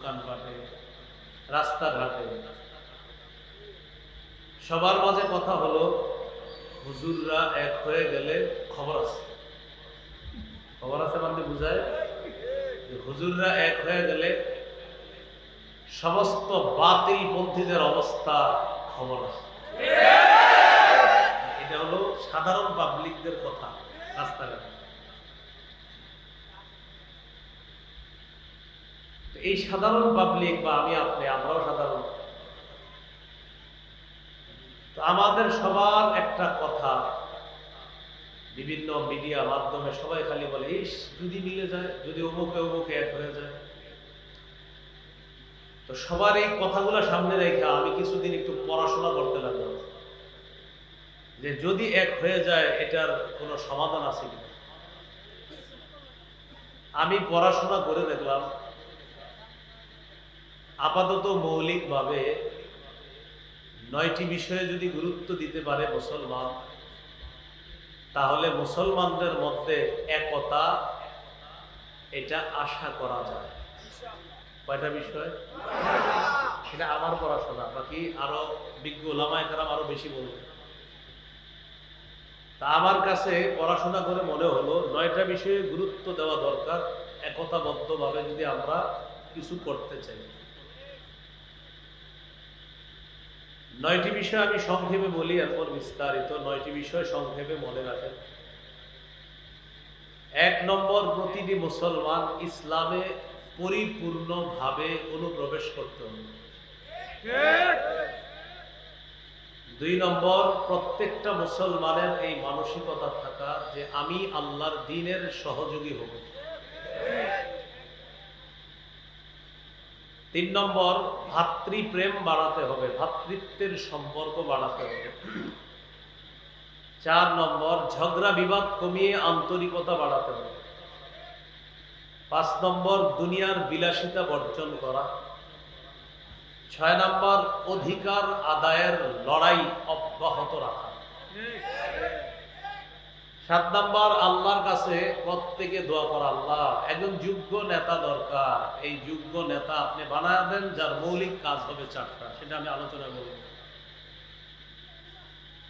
দোকানপাটে, রাস্তাঘাটে সবার মাঝে কথা হলো হুজুররা এক হয়ে গেলে খবর আছে। খবর আছে মানে বুঝায় হুজুররা এক হয়ে গেলে সমস্ত বাতিল পন্থীদের অবস্থা খবর আছে। এটা হলো সাধারণ পাবলিকদের কথা রাস্তাঘাটে। এই সাধারণ পাবলিক বা আমি আপনি আমরাও সাধারণ, তো আমাদের সবার একটা কথা বিভিন্ন মিডিয়া মাধ্যমে সবাই খালি বলে ইস যদি মিলে যায়, যদি অমুকে অমুকে এক হয়ে যায়। তো সবার এই কথাগুলো সামনে রেখে আমি কিছুদিন একটু পড়াশোনা করতে লাগলাম যে যদি এক হয়ে যায় এটার কোনো সমাধান আছে কিনা। আমি পড়াশোনা করে দেখলাম আপাতত মৌলিকভাবে 9টি বিষয়ে যদি গুরুত্ব দিতে পারে মুসলমান, তাহলে মুসলমানদের মধ্যে একতা এটা আশা করা যায়। কয়টা বিষয়? সেটা আমার পড়াশোনা, বাকি আরো বিজ্ঞ ওলামায়ে কেরাম আরো বেশি বলবে। তা আমার কাছে পড়াশোনা করে মনে হলো 9টা বিষয়ে গুরুত্ব দেওয়া দরকার একতাবদ্ধভাবে যদি আমরা কিছু করতে চাই। 9টি বিষয় আমি সংক্ষেপে বলি, এরপর বিস্তারিত। 9টি বিষয় সংক্ষেপে মনে রাখেন। 1 নম্বর, প্রতিটি মুসলমান ইসলামে পরিপূর্ণভাবে অনুপ্রবেশ করতে হবে। 2 নম্বর, প্রত্যেকটা মুসলমানের এই মানসিকতা থাকা যে আমি আল্লাহর দ্বীনের সহযোগী হব। 3 নম্বর, ভাতৃপ্রেম বাড়াতে হবে, ভ্রাতৃত্বের সম্পর্ক বাড়াতে হবে। 4 নম্বর, ঝগড়া বিবাদ কমিয়ে আন্তরিকতা বাড়াতে হবে। 5 নম্বর, দুনিয়ার বিলাসিতা বর্জন করা। 6 নম্বর, অধিকার আদায়ের লড়াই অব্যাহত রাখা। 7 নম্বর, আল্লাহর কাছে প্রত্যেকে দোয়া করা, আল্লাহ একজন যোগ্য নেতা দরকার, এই যোগ্য নেতা আপনি বানায় দেন যার মৌলিক কাজ হবে 4টা, সেটা আমি আলোচনা করব।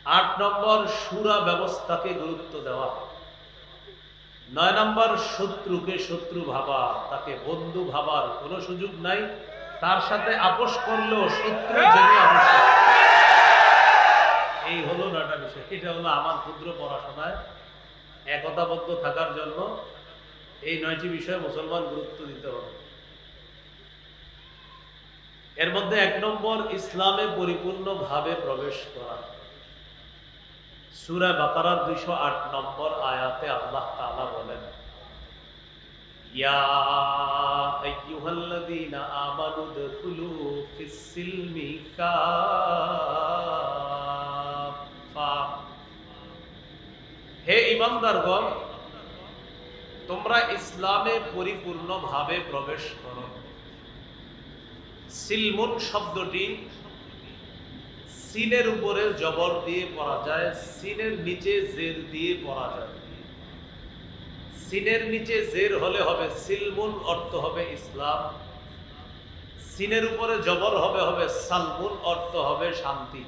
8 নম্বর, শুরা ব্যবস্থাকে গুরুত্ব দেওয়া। 9 নম্বর, শত্রুকে শত্রু ভাবা, তাকে বন্ধু ভাবার কোনো সুযোগ নাই, তার সাথে আপোষ করলেও শত্রু জেনে আপোষ করে। এই হলো 9টা বিষয়। এটা হলো আমার ক্ষুদ্র পড়াশোনায় একতাবদ্ধ থাকার জন্য এই 9টি বিষয়ে মুসলমান গুরুত্ব দিতে হবে। এর মধ্যে 1 নম্বর, ইসলামে পরিপূর্ণভাবে প্রবেশ করা। সূরা বাকারার 208 নম্বর আয়াতে আল্লাহ তাআলা বলেন, ইয়া আইয়ুহাল্লাযীনা আমানু দুখুলু ফিস-সিলমি কাফা। হে ঈমানদারগণ, তোমরা ইসলামে পরিপূর্ণভাবে প্রবেশ করো। সিলমুন শব্দটি সিনের উপরে জবর দিয়ে পড়া যায়, সিনের নিচে জের দিয়ে পড়া যায়। সিনের নিচে জের হলে হবে সিলমুন, অর্থ হবে ইসলাম। সিনের উপরে জবর হবে সালমুন, অর্থ হবে শান্তি।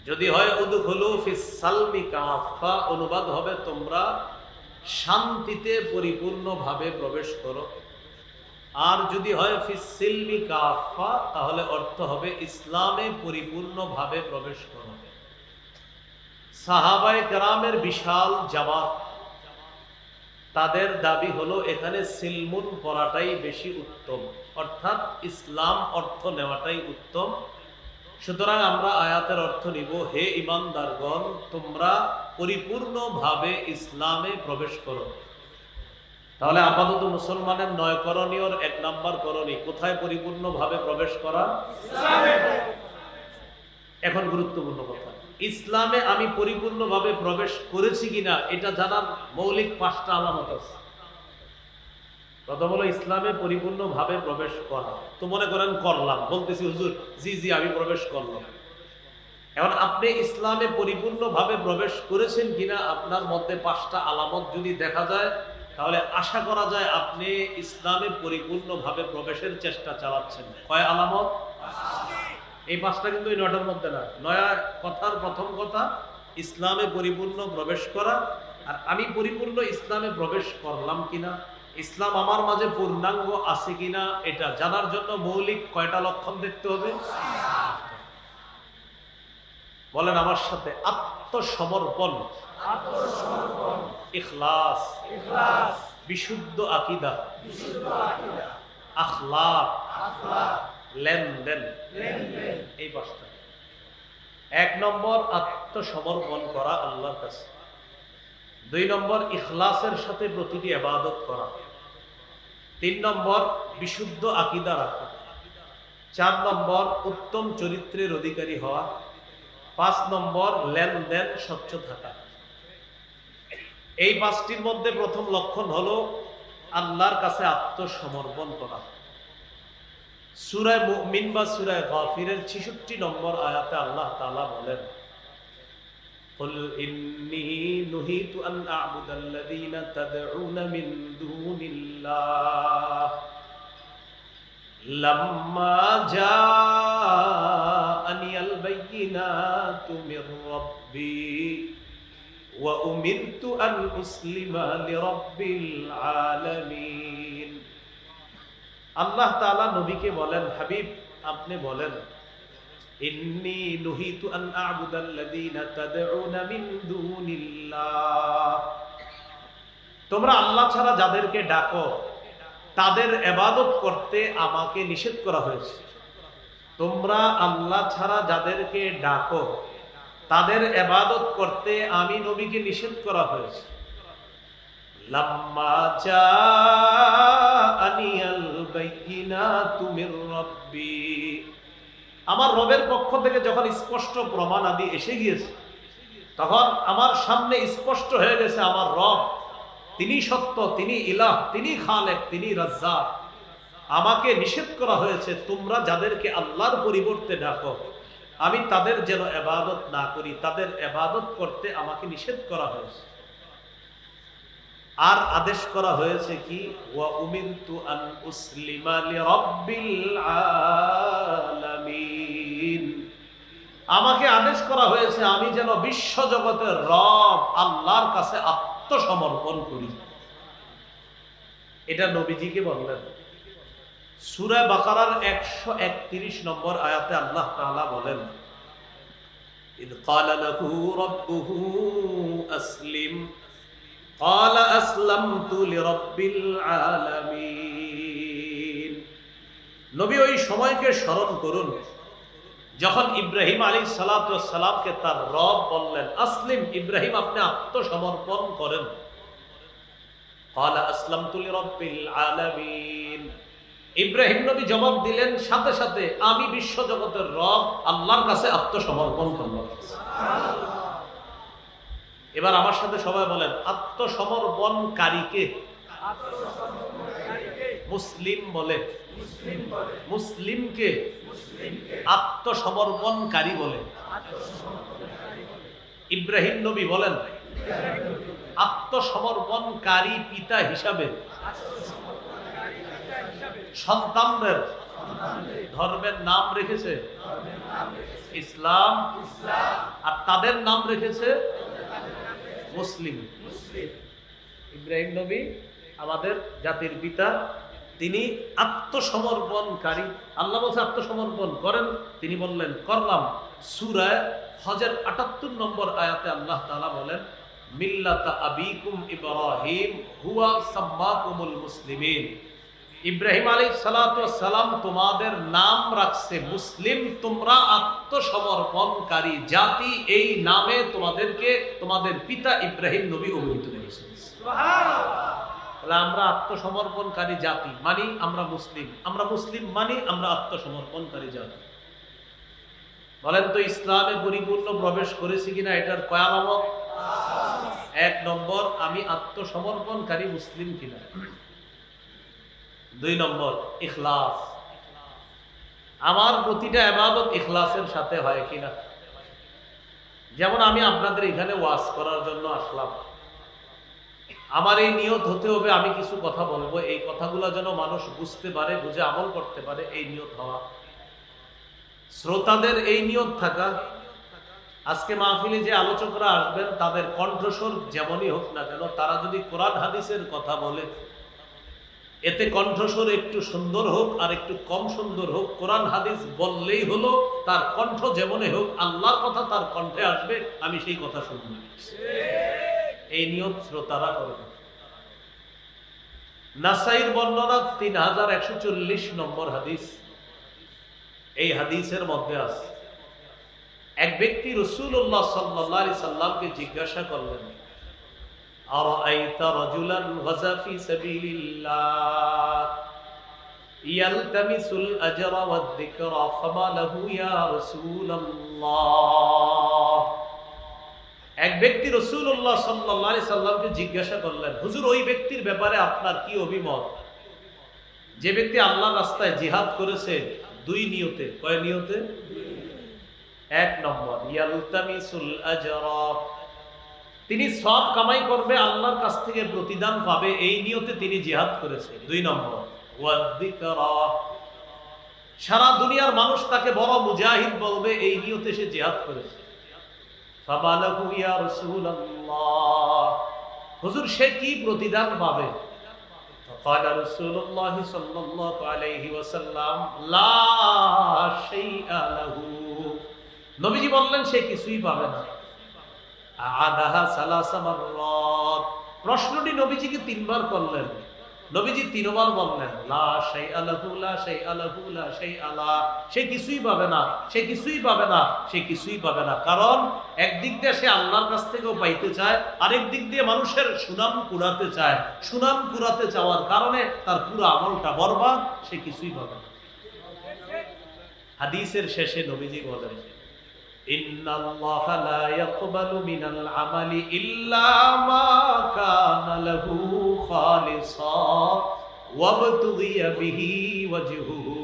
যদি হয় উদখুলু ফিস সালমি কাফা, অনুবাদ হবে তোমরা শান্তিতে পরিপূর্ণভাবে প্রবেশ করো। আর যদি হয় ফিস সিলমি কাফা, তাহলে অর্থ হবে ইসলামে পরিপূর্ণভাবে প্রবেশ করো। সাহাবায়ে কেরামের বিশাল জামাত, তাদের দাবি হলো এখানে সিলমুন পড়াটাই বেশি উত্তম, অর্থাৎ ইসলাম অর্থ নেওয়াটাই উত্তম। সুতরাং আমরা আয়াতের অর্থ নিব, হে ঈমানদারগণ, তোমরা পরিপূর্ণভাবে ইসলামে প্রবেশ করো। তাহলে আপাতত মুসলমানের 9 করণীয়র 1 নম্বর করণীয় কোথায়? পরিপূর্ণভাবে প্রবেশ করা, ইসলামে। এখন গুরুত্বপূর্ণ কথা, ইসলামে আমি পরিপূর্ণভাবে প্রবেশ করেছি কিনা এটা জানার মৌলিক 5টা আলামত আছে। প্রথম হলো ইসলামে পরিপূর্ণভাবে প্রবেশ করা। তো মনে করেন করলাম, বলতেছি হুজুর জি জি আমি প্রবেশ করলাম। এখন আপনি ইসলামে পরিপূর্ণভাবে প্রবেশ করেছেন কিনা আপনার মধ্যে 5টা আলামত যদি দেখা যায়, তাহলে আশা করা যায় আপনি ইসলামে পরিপূর্ণভাবে প্রবেশের চেষ্টা চালাচ্ছেন। কয় আলামত? এই পাঁচটা কিন্তু এই নয়টার মধ্যে না। নয়া কথার প্রথম কথা ইসলামে পরিপূর্ণ প্রবেশ করা। আর আমি পরিপূর্ণ ইসলামে প্রবেশ করলাম কিনা, ইসলাম আমার মাঝে পূর্ণাঙ্গ আছে কিনা, এটা জানার জন্য মৌলিক কয়টা লক্ষণ দেখতে হবে? বলেন আমার সাথে, আত্মসমর্পণ, ইখলাস, বিশুদ্ধ আকীদা, আখলাক, লেনদেন। এই পাঁচটা। 1 নম্বর আত্মসমর্পণ করা আল্লাহর কাছে। 2 নম্বর ইখলাসের সাথে প্রতিটি ইবাদত করা। 3 নম্বর বিশুদ্ধ আকীদা রাখা। 4 নম্বর উত্তম চরিত্রের অধিকারী হওয়া। 5 নম্বর লেনদেন স্বচ্ছ থাকা। এই 5টির মধ্যে প্রথম লক্ষণ হলো আল্লাহর কাছে আত্মসমর্পণ করা। সূরা মুমিন বা সূরা গাফিরের 66 নম্বর আয়াতে আল্লাহ তাআলা বলেন, কুল ইন্নী নুহিতু আন আ'বুদাল্লাযীনা তাদউনা মিন দুনিল্লাহ লাম্মা জাআনিয়াল বায়্যিনাতু মির রাব্বি ওয়া উমিরতু আন উসলিমা লিরাব্বিল আলামিন। আল্লাহ তাআলা নবীকে বলেন, হাবিব আপনি বলেন, ইন্নী নুহিতু আন আ'বুদাল্লাযীনা তাদউনা মিন দুনিল্লাহ, তোমরা আল্লাহ ছাড়া যাদেরকে ডাকো তাদের ইবাদত করতে আমাকে নিষেধ করা হয়েছে। তোমরা আল্লাহ ছাড়া যাদেরকে ডাকো তাদের ইবাদত করতে আমি নবীকে নিষেধ করা হয়েছে। লাম্মা জাআনিয়াল বায়্যিনাতু মির রাব্বি, আমার রবের পক্ষ থেকে যখন স্পষ্ট প্রমাণ আদি এসে গিয়েছে, তখন আমার সামনে স্পষ্ট হয়ে গেছে আমার রব তিনি সত্য, তিনি ইলাহ, তিনি খালেক, তিনি রাজ্জাক। আমাকে নিষেধ করা হয়েছে তোমরা যাদেরকে আল্লাহর পরিবর্তে ডাকো আমি তাদের যেন ইবাদত না করি, তাদের ইবাদত করতে আমাকে নিষেধ করা হয়েছে। আর আদেশ করা হয়েছে কি, ওয়া উমিরতু আন উসলিমা লিরাব্বিল আলামিন, আমাকে আদেশ করা হয়েছে আমি যেন বিশ্ব জগতের রব আল্লাহর কাছে আত্মসমর্পণ করি। এটা নবীজিকে বললেন। সূরা বাকারার 131 নম্বর আয়াতে আল্লাহ তাআলা বলেন, ইদ ক্বালা লাহু রাব্বুহু আসলিম ক্বালা আসলামতু লিরাব্বিল আলামিন। নবী ওই সময়কে স্মরণ করুন যখন ইব্রাহিম আলাইহিস সালাতু ওয়াস সালামকে তার রব বললেন, আসলিম, ইব্রাহিম আপনি আত্মসমর্পণ করেন। ক্বালা আসলামতু লিরাব্বিল আলামিন, ইব্রাহিম নবী জবাব দিলেন সাথে সাথে আমি বিশ্ব জগতের রব আল্লাহর কাছে আত্মসমর্পণ করলাম। এবার আমার সাথে সবাই বলেন, আত্মসমর্পণকারীকে মুসলিম বলে, মুসলিমকে আত্মসমর্পণকারী বলে। ইব্রাহিম নবী বলেন আত্মসমর্পণকারী পিতা হিসাবে সন্তানদের ধর্মের নাম রেখেছে ইসলাম, আর তাদের নাম রেখেছে মুসলিম। ইব্রাহিম নবী আমাদের জাতির পিতা, তিনি আত্মসমর্পণকারী। আল্লাহ বলছে আত্মসমর্পণ করেন, তিনি বললেন করলাম। সূরা হজের ৭৮ নম্বর আয়াতে আল্লাহ তাআলা বলেন, মিল্লাতা আবিকুম ইব্রাহিম হুয়া সাম্মাকুমুল মুসলিমিন, ইব্রাহিম আলাইহিস সালাতু ওয়াস সালাম তোমাদের নাম রাখছে মুসলিম, তোমরা আত্মসমর্পণকারী জাতি, এই নামে তোমাদেরকে তোমাদের পিতা ইব্রাহিম নবী অভিহিত করেছেন। সুবহানাল্লাহ। তাহলে আমরা আত্মসমর্পণকারী জাতি মানি আমরা মুসলিম, আমরা মুসলিম মানি আমরা আত্মসমর্পণকারী জাতি। বলেন তো ইসলামে পরিপূর্ণ প্রবেশ করেছি কিনা এটার কয় আলামত? 1 নম্বর আমি আত্মসমর্পণকারী মুসলিম কিনা। 2 নম্বর ইখলাস, আমার প্রতিটা ইবাদত ইখলাসের সাথে হয় কিনা। যেমন আমি আপনাদের এখানে ওয়াজ করার জন্য আসলাম, আমার এই নিয়ত হতে হবে, আমি কিছু কথা বলবো, এই কথাগুলো যেন মানুষ বুঝতে পারে, বুঝে আমল করতে পারে, এই নিয়ত হওয়া। শ্রোতাদের এই নিয়ত থাকা, আজকে মাহফিলে যে আলোচকরা আসবেন তাদের কণ্ঠস্বর যেমনই হোক না কেন, তারা যদি কোরআন হাদিসের কথা বলে, এতে কণ্ঠস্বর একটু সুন্দর হোক আর একটু কম সুন্দর হোক, কোরআন হাদিস বললেই হলো, তার কণ্ঠ যেমনই হোক, আল্লাহর কথা তার কণ্ঠে আসবে, আমি সেই কথা শুনব। এই নিয়ত শ্রোতারা করবে। নাসাইর বর্ণনা 3140 নম্বর হাদিস। এই হাদিসের মধ্যে আছে, এক ব্যক্তি রাসূলুল্লাহ সাল্লাল্লাহু আলাইহি সাল্লামকে জিজ্ঞাসা করলেন, আরাআইতা রাজুলান গাযা ফি সাবিলিল্লাহ ইয়ালতামিসুল আজরা ওয়াদ যিকরা ফামা লাহু ইয়া রাসূলুল্লাহ। এক ব্যক্তি রাসূলুল্লাহ সাল্লাল্লাহু আলাইহি সাল্লামকে জিজ্ঞাসা করলেন, হুজুর ওই ব্যক্তির ব্যাপারে আপনার কি অভিমত, যে ব্যক্তি আল্লাহর রাস্তায় জিহাদ করেছে দুই নিয়তে। কয় নিয়তে? এক নম্বর ইয়ালতামিসুল আজরা, তিনি সওয়াব কামাই করবে, আল্লাহর কাছ থেকে প্রতিদান পাবে, এই নিয়তে তিনি জিহাদ করেছে। দুই নম্বর ওয়াদ যিকরা, সারা দুনিয়ার মানুষ তাকে বড় মুজাহিদ বলবে, এই নিয়তে সে জিহাদ করেছে। ফামালাহু ইয়া রাসূলুল্লাহ, হুজুর সে কি প্রতিদান পাবে? ফাকাল রাসূলুল্লাহ সাল্লাল্লাহু আলাইহি ওয়াসাল্লাম লা শাইআ লাহু, নবীজি বললেন সে কিছুই পাবে না। আদাহা সালাসা মাররাত, প্রশ্নটি নবীজিকে তিনবার করলেন, নবীজি তিনবার বললেন লা শাইআ লাহু লা শাইআ লাহু লা শাইআ লা, সে কিছুই পাবে না, সে কিছুই পাবে না, সে কিছুই পাবে না। কারণ একদিক দিয়ে সে আল্লাহর কাছ থেকেও পাইতে চায়, আরেক দিক দিয়ে মানুষের সুনাম কুড়াতে চায়। সুনাম কুড়াতে চাওয়ার কারণে তার পুরো আমলটা বরবাদ, সে কিছুই পাবে না। হাদিসের শেষে নবীজি বলেন, ইন্নাল্লাহা লা ইয়াকবালু মিনাল আমালি ইল্লা মা কানা লাহু খালিসা ওয়াবতুগিয়া বিহি ওয়াজহুহু।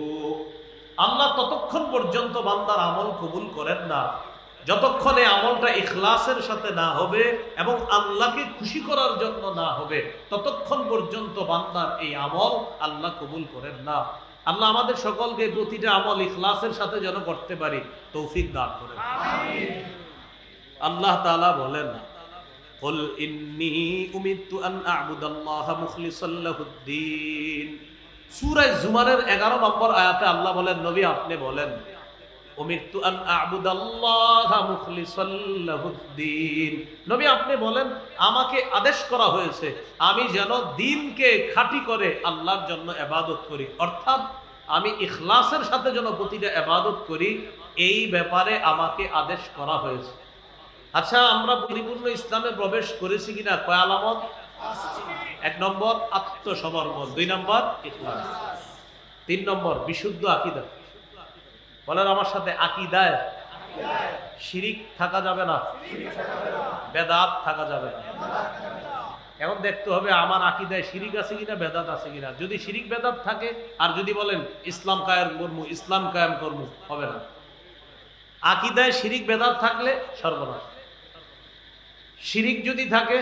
আল্লাহ ততক্ষণ পর্যন্ত বান্দার আমল কবুল করেন না যতক্ষণ এই আমলটা ইখলাসের সাথে না হবে এবং আল্লাহকে খুশি করার জন্য না হবে, ততক্ষণ পর্যন্ত বান্দার এই আমল আল্লাহ কবুল করেন না। আল্লাহ আমাদের সকলকে প্রতিটা আমল ইখলাসের সাথে যেন করতে পারি তৌফিক দান করেন। আল্লাহ তাআলা বলেন, কুল ইন্নী উমিরতু আন আ'বুদাল্লাহা মুখলিসাল লাহুদ্দিন। সূরা জুমারের 11 নম্বর আয়াতে আল্লাহ বলেন, নবী আপনি বলেন, উমিরতু আন আ'বুদাল্লাহা মুখলিসাল লাহুদ্দিন, নবী আপনি বলেন আমাকে আদেশ করা হয়েছে আমি যেন দ্বীনকে খাঁটি করে আল্লাহর জন্য ইবাদত করি, অর্থাৎ আমি ইখলাসের সাথে যেন প্রতিটা ইবাদত করি, এই ব্যাপারে আমাকে আদেশ করা হয়েছে। আচ্ছা, আমরা পরিপূর্ণ ইসলামে প্রবেশ করেছি কিনা? কয় আলামত? 1 নম্বর আত্মসমর্পণ, 2 নম্বর ইখলাস, 3 নম্বর বিশুদ্ধ আকীদা। বলেন আমার সাথে, আকীদায় শিরিক থাকা যাবে না, বেদাত থাকা যাবে না। এখন দেখতে হবে আমার আকীদায় শিরিক আছে কিনা, বেদাত আছে কিনা। যদি শিরিক বেদাত থাকে আর যদি বলেন ইসলাম কায়েম করবো, ইসলাম কায়েম করবো, হবে না। আকীদায় শিরিক বেদাত থাকলে সর্বনাশ। শিরিক যদি থাকে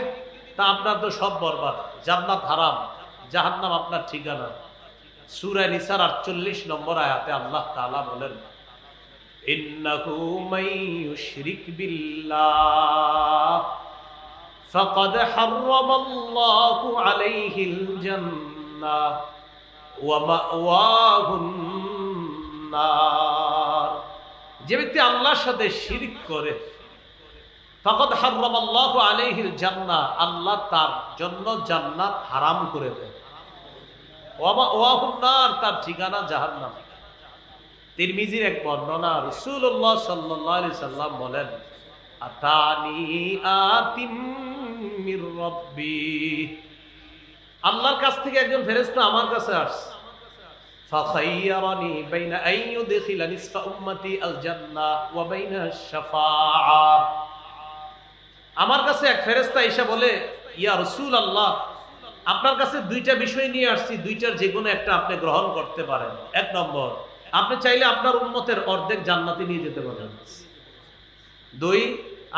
তা আপনার তো সব বরবাদ, জান্নাত হারাম, জাহান্নাম আপনার ঠিকানা। সূরা নিসার 48 নম্বর আয়াতে আল্লাহ তাআলা বলেন, ইন্নাহু মাইয়ুশরিক বিল্লাহ ফাকাদ হারামাল্লাহু আলাইহিল জান্নাহ ওয়া মাওয়াহুন নার। যে ব্যক্তি আল্লাহর সাথে শিরক করে, ফাকাদ হারামাল্লাহু আলাইহিল জান্নাহ, আল্লাহ তার জন্য জান্নাত হারাম করে দেয়, ওয়া মাওয়াহুন নার, তার ঠিকানা জাহান্নাম। তিরমিজির এক বর্ণনা, রাসূলুল্লাহ সাল্লাল্লাহু আলাইহি সাল্লাম বলেন, আতানি আতিম মির রাব্বি, আল্লাহর কাছ থেকে একজন ফেরেশতা আমার কাছে আসছে, ফাখাইয়ারানি বাইনা আন ইউদখিলা নিসফা উম্মতি আল জান্নাহ ওয়া বাইনা আশ-শাফাআ। আমার কাছে এক ফেরেশতা এসে বলে, ইয়া রাসূলুল্লাহ, আপনার কাছে দুইটা বিষয় নিয়ে আসছি, দুইটার যে কোনো একটা আপনি গ্রহণ করতে পারেন। 1 নম্বর, আপনি চাইলে আপনার উম্মতের অর্ধেক জান্নাতে নিয়ে যেতে পারেন। 2,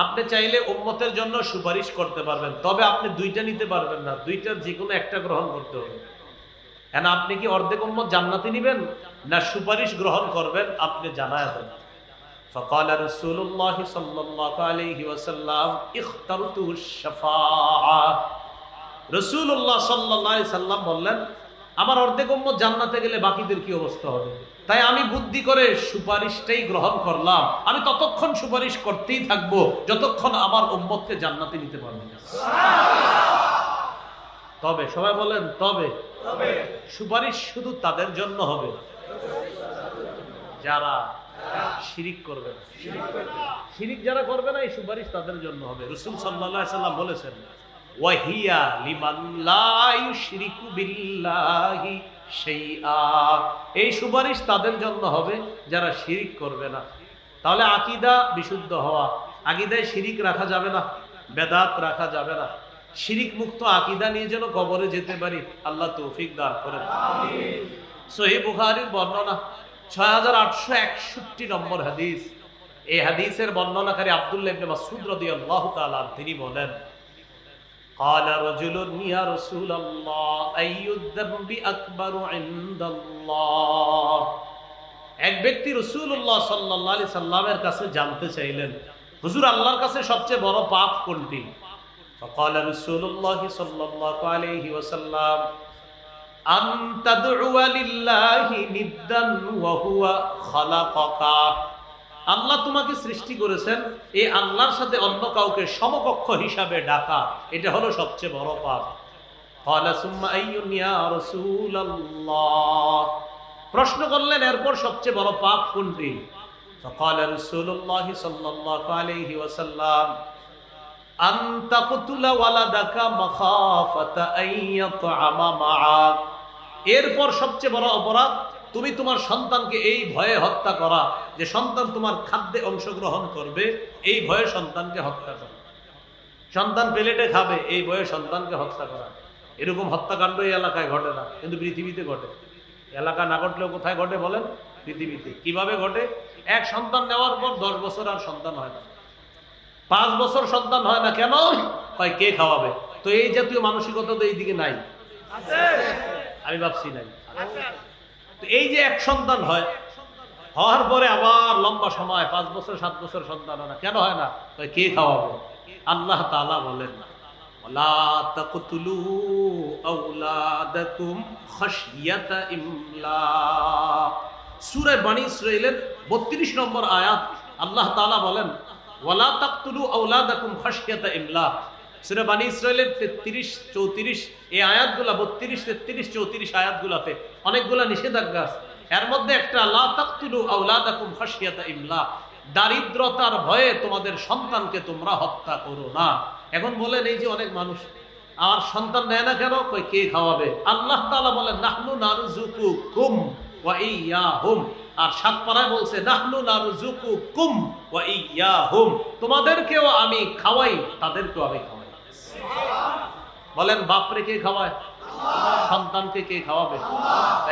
আপনি চাইলে উম্মতের জন্য সুপারিশ করতে পারবেন, তবে আপনি দুইটা নিতে পারবেন না, দুইটার যে কোনো একটা গ্রহণ করতে হবে। কেন আপনি কি অর্ধেক উম্মত জান্নাতে নিবেন না সুপারিশ গ্রহণ করবেন? আপনি জানায় দেন। فقال رسول الله صلى الله عليه وسلم اخترت الشفاعة। রাসূলুল্লাহ সাল্লাল্লাহু আলাইহি সাল্লাম বললেন, আমার অর্ধেক উম্মত জান্নাতে গেলে বাকিদের কি অবস্থা হবে? তাই আমি বুদ্ধি করে সুপারিশটাই গ্রহণ করলাম। আমি ততক্ষণ সুপারিশ করতেই থাকবো যতক্ষণ আমার উম্মতকে জান্নাতে নিতে পারবে না। তবে সবাই বলেন, তবে সুপারিশ শুধু তাদের জন্য হবে যারা শিরিক করবে না। শিরিক যারা করবে না, এই সুপারিশ তাদের জন্য হবে। রাসূল সাল্লাল্লাহু আলাইহি সাল্লাম বলেছেন, ওয়াহিয়া লিমান লা ইউশরিকু বিল্লাহি শাইআ। এই সুপারিশ তাদের জন্য হবে যারা শিরিক করবে না। তাহলে আকীদা বিশুদ্ধ হওয়া, আকীদায় শিরিক রাখা যাবে না, বেদাত রাখা যাবে না। শিরিক মুক্ত আকীদা নিয়ে যেন কবরে যেতে পারি, আল্লাহ তৌফিক দান করেন। আমিন। সহিহ বুখারীর বর্ণনা 6861 নম্বর হাদিস। এই হাদিসের বর্ণনাকারী আব্দুল্লাহ ইবনে মাসউদ রাদিয়াল্লাহু তাআলা তিনি বলেন, قال رجل يا رسول الله أي الذنب أكبر عند الله। এক ব্যক্তি রাসূলুল্লাহ সাল্লাল্লাহু আলাইহি সাল্লামের কাছে জানতে চাইলেন, হুজুর আল্লাহর কাছে সবচেয়ে বড় পাপ কোনটি? فقال رسول الله صلى الله عليه وسلم أن تدعو لله ندا وهو خلقك। আল্লাহ তোমাকে সৃষ্টি করেছেন, এই আল্লাহর সাথে অন্য কাউকে সমকক্ষ হিসাবে ডাকা, এটা হলো সবচেয়ে বড় পাপ। ক্বালা সুম্মা আইয়ুন ইয়া রাসূলুল্লাহ। প্রশ্ন করলেন, এরপর সবচেয়ে বড় পাপ কোনটি? ক্বালা রাসূলুল্লাহ সাল্লাল্লাহু আলাইহি ওয়াসাল্লাম আন তাকতুলা ওয়ালাদাকা মাখাফাতা আইয়াতআমা মাআক। এরপর সবচেয়ে বড় অপরাধ, তুমি তোমার সন্তানকে এই ভয়ে হত্যা করা যে সন্তান তোমার খাদ্যে অংশগ্রহণ করবে, এই ভয়ে সন্তানকে হত্যা করা। সন্তান প্লেটে খাবে, এই ভয়ে সন্তানকে হত্যা করা। এরকম হত্যাকাণ্ড এই এলাকায় ঘটে না, কিন্তু পৃথিবীতে ঘটে। এলাকা না ঘটলেও কোথায় ঘটে বলেন? পৃথিবীতে। কিভাবে ঘটে? এক সন্তান নেওয়ার পর 10 বছর আর সন্তান হয় না, 5 বছর সন্তান হয় না। কেন? কয় কে খাওয়াবে? তো এই জাতীয় মানসিকতা তো এইদিকে নাই, আমি ভাবছি নাই। তো এই যে এক সন্তান হয়, হওয়ার পরে আবার লম্বা সময় 5 বছর 7 বছর সন্তান হয় না। কেন হয় না? কে খাওয়াবে? আল্লাহ তাআলা বলেন না, ওয়ালা তাকতুলু আওলাদাকুম খাশিয়াতা ইমলাক। সূরা বনী ইসরাঈলের 32 নম্বর আয়াত আল্লাহ তাআলা বলেন, ওয়ালা তাকতুলু আওলাদাকুম খাশিয়াতা ইমলাক। সূরা বনী ইসরাঈলের 33 34 এই আয়াতগুলো, 32 33 34 আয়াতগুলোতে অনেকগুলো নিষেধাজ্ঞা আছে। এর মধ্যে একটা, লা তাকতুলু আওলাদাকুম খাশিয়াতা ইমলাক, দারিদ্রতার ভয়ে তোমাদের সন্তানকে তোমরা হত্যা করো না। এখন বলেন, এই যে অনেক মানুষ আর সন্তান নেয় না কেন? কই কে খাওয়াবে? আল্লাহ তাআলা বলেন, নাহনু নারযুকুকুম ওয়া ইয়্যাহুম। আর 7 পারায় বলছে, নাহনু নারযুকুকুম ওয়া ইয়্যাহুম, তোমাদেরকেও আমি খাওয়াই, তাদেরকেও আমি খাওয়াই। বলেন, বাপরে কে খাওয়ায়? সন্তানকে কে খাওয়াবে?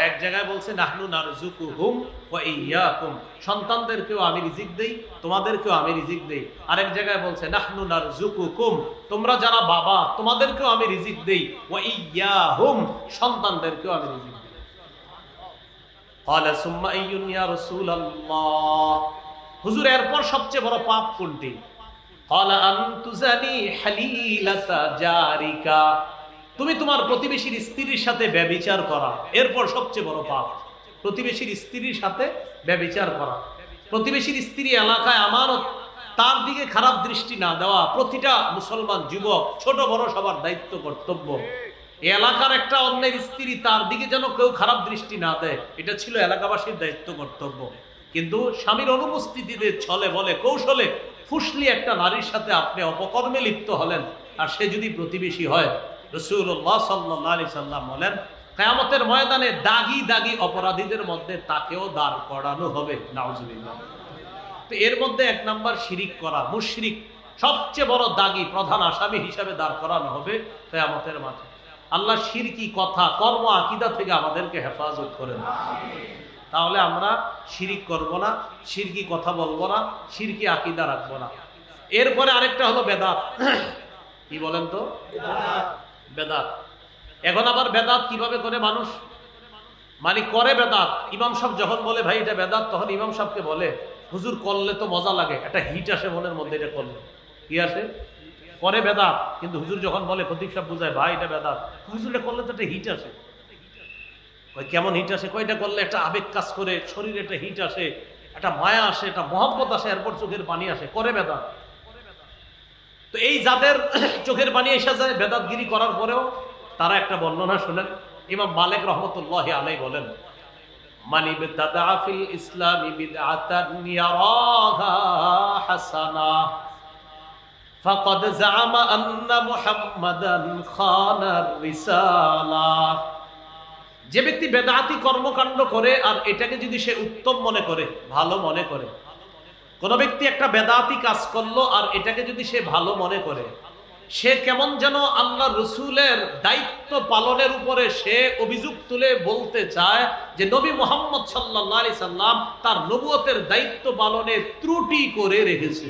এক জায়গায় বলছে, নাহনু নারযুকুহুম ওয়া ইয়্যাকুম, সন্তানদেরকেও আমি রিজিক দেই, তোমাদেরকেও আমি রিজিক দেই। আরেক জায়গায় বলছে, নাহনু নারযুকুকুম, তোমরা যারা বাবা তোমাদেরকেও আমি রিজিক দেই, ওয়া ইয়্যাহুম, সন্তানদেরকেও আমি রিজিক দেই। ক্বালা সুম্মা আইয়ুন ইয়া রাসূলুল্লাহ। হুজুর এরপর সবচেয়ে বড় পাপ কোনটি? ক্বালা আন তুজানি হালিলাতা জারিকা, তুমি তোমার প্রতিবেশীর স্ত্রীর সাথে ব্যভিচার করা। এরপর সবচেয়ে বড় পাপ প্রতিবেশীর স্ত্রীর সাথে ব্যভিচার করা। প্রতিবেশীর স্ত্রী এলাকায় আমানত, তার দিকে খারাপ দৃষ্টি না দেওয়া প্রতিটা মুসলমান যুবক, ছোট বড় সবার দায়িত্ব কর্তব্য। এলাকার একটা অন্যের স্ত্রী, তার দিকে যেন কেউ খারাপ দৃষ্টি না দেয়, এটা ছিল এলাকাবাসীর দায়িত্ব কর্তব্য। কিন্তু স্বামীর অনুপস্থিতিতে ছলে বলে কৌশলে ফুসলি একটা নারীর সাথে আপনি অপকর্মে লিপ্ত হলেন, আর সে যদি প্রতিবেশী হয়, রাসূলুল্লাহ সাল্লাল্লাহু আলাইহি সাল্লাম বলেন, কিয়ামতের ময়দানে দাগী দাগী অপরাধীদের মধ্যে তাকেও দাঁড় করানো হবে। নাউজুবিল্লাহ। তো এর মধ্যে 1 নাম্বার শিরিক করা, মুশরিক সবচেয়ে বড় দাগী, প্রধান আসামি হিসাবে দাঁড় করানো হবে কিয়ামতের মাঠে। আল্লাহ শিরকি কথা, কর্ম, আকীদা থেকে আমাদেরকে হেফাজত করেন। তাহলে আমরা শিরিক করব না, শিরকি কথা বলবো না, শিরকি আকীদা রাখবো না। এরপরে আরেকটা হলো বেদাত। কি বলেন তো? বেদাত। এখন আবার বেদাত কিভাবে করে মানুষ মানে করে বেদাত? ইমাম সাহেব যখন বলে ভাই এটা বেদাত, তখন ইমাম সাহেবকে বলে হুজুর করলে তো মজা লাগে, একটা হিট আসে মনের মধ্যে, এটা করলে কি আসে? করে বেদাত। কিন্তু হুজুর যখন বলে, প্রতীক সাহেব বুঝায় ভাই এটা বেদাত, হুজুর এটা করলে তো একটা হিট আসে। কেমন হিট আসে? কয়টা করলে একটা আবেগ কাজ করে, শরীরে একটা হিট আসে, একটা মায়া আসে, একটা মহব্বত আসে, এরপর চোখের পানি আসে, করে বেদাত। তো এই যাদের চোখের পানি এসে যায় বেদাতগিরি করার পরেও, তারা একটা বর্ণনা শুনেন। ইমাম মালিক রহমতুল্লাহি আলাইহি বলেন, মান ইবতাদা ফিল ইসলামি বিদআতান ইয়ারাহা হাসানা ফাকাদ জাআমা আন্না মুহাম্মাদান খানার রিসালা। যে ব্যক্তি বেদাতি কর্মকাণ্ড করে আর এটাকে যদি সে উত্তম মনে করে, ভালো মনে করে, কোন ব্যক্তি একটা বেদাতি কাজ করলো আর এটাকে যদি সে ভালো মনে করে, সে কেমন যেন আল্লাহ রসুলের দায়িত্ব পালনের উপরে সে অভিযোগ তুলে বলতে চায় যে নবী মুহাম্মদ সাল্লাল্লাহু আলাইহি সাল্লাম তার নবুয়তের দায়িত্ব পালনে ত্রুটি করে রেখেছে।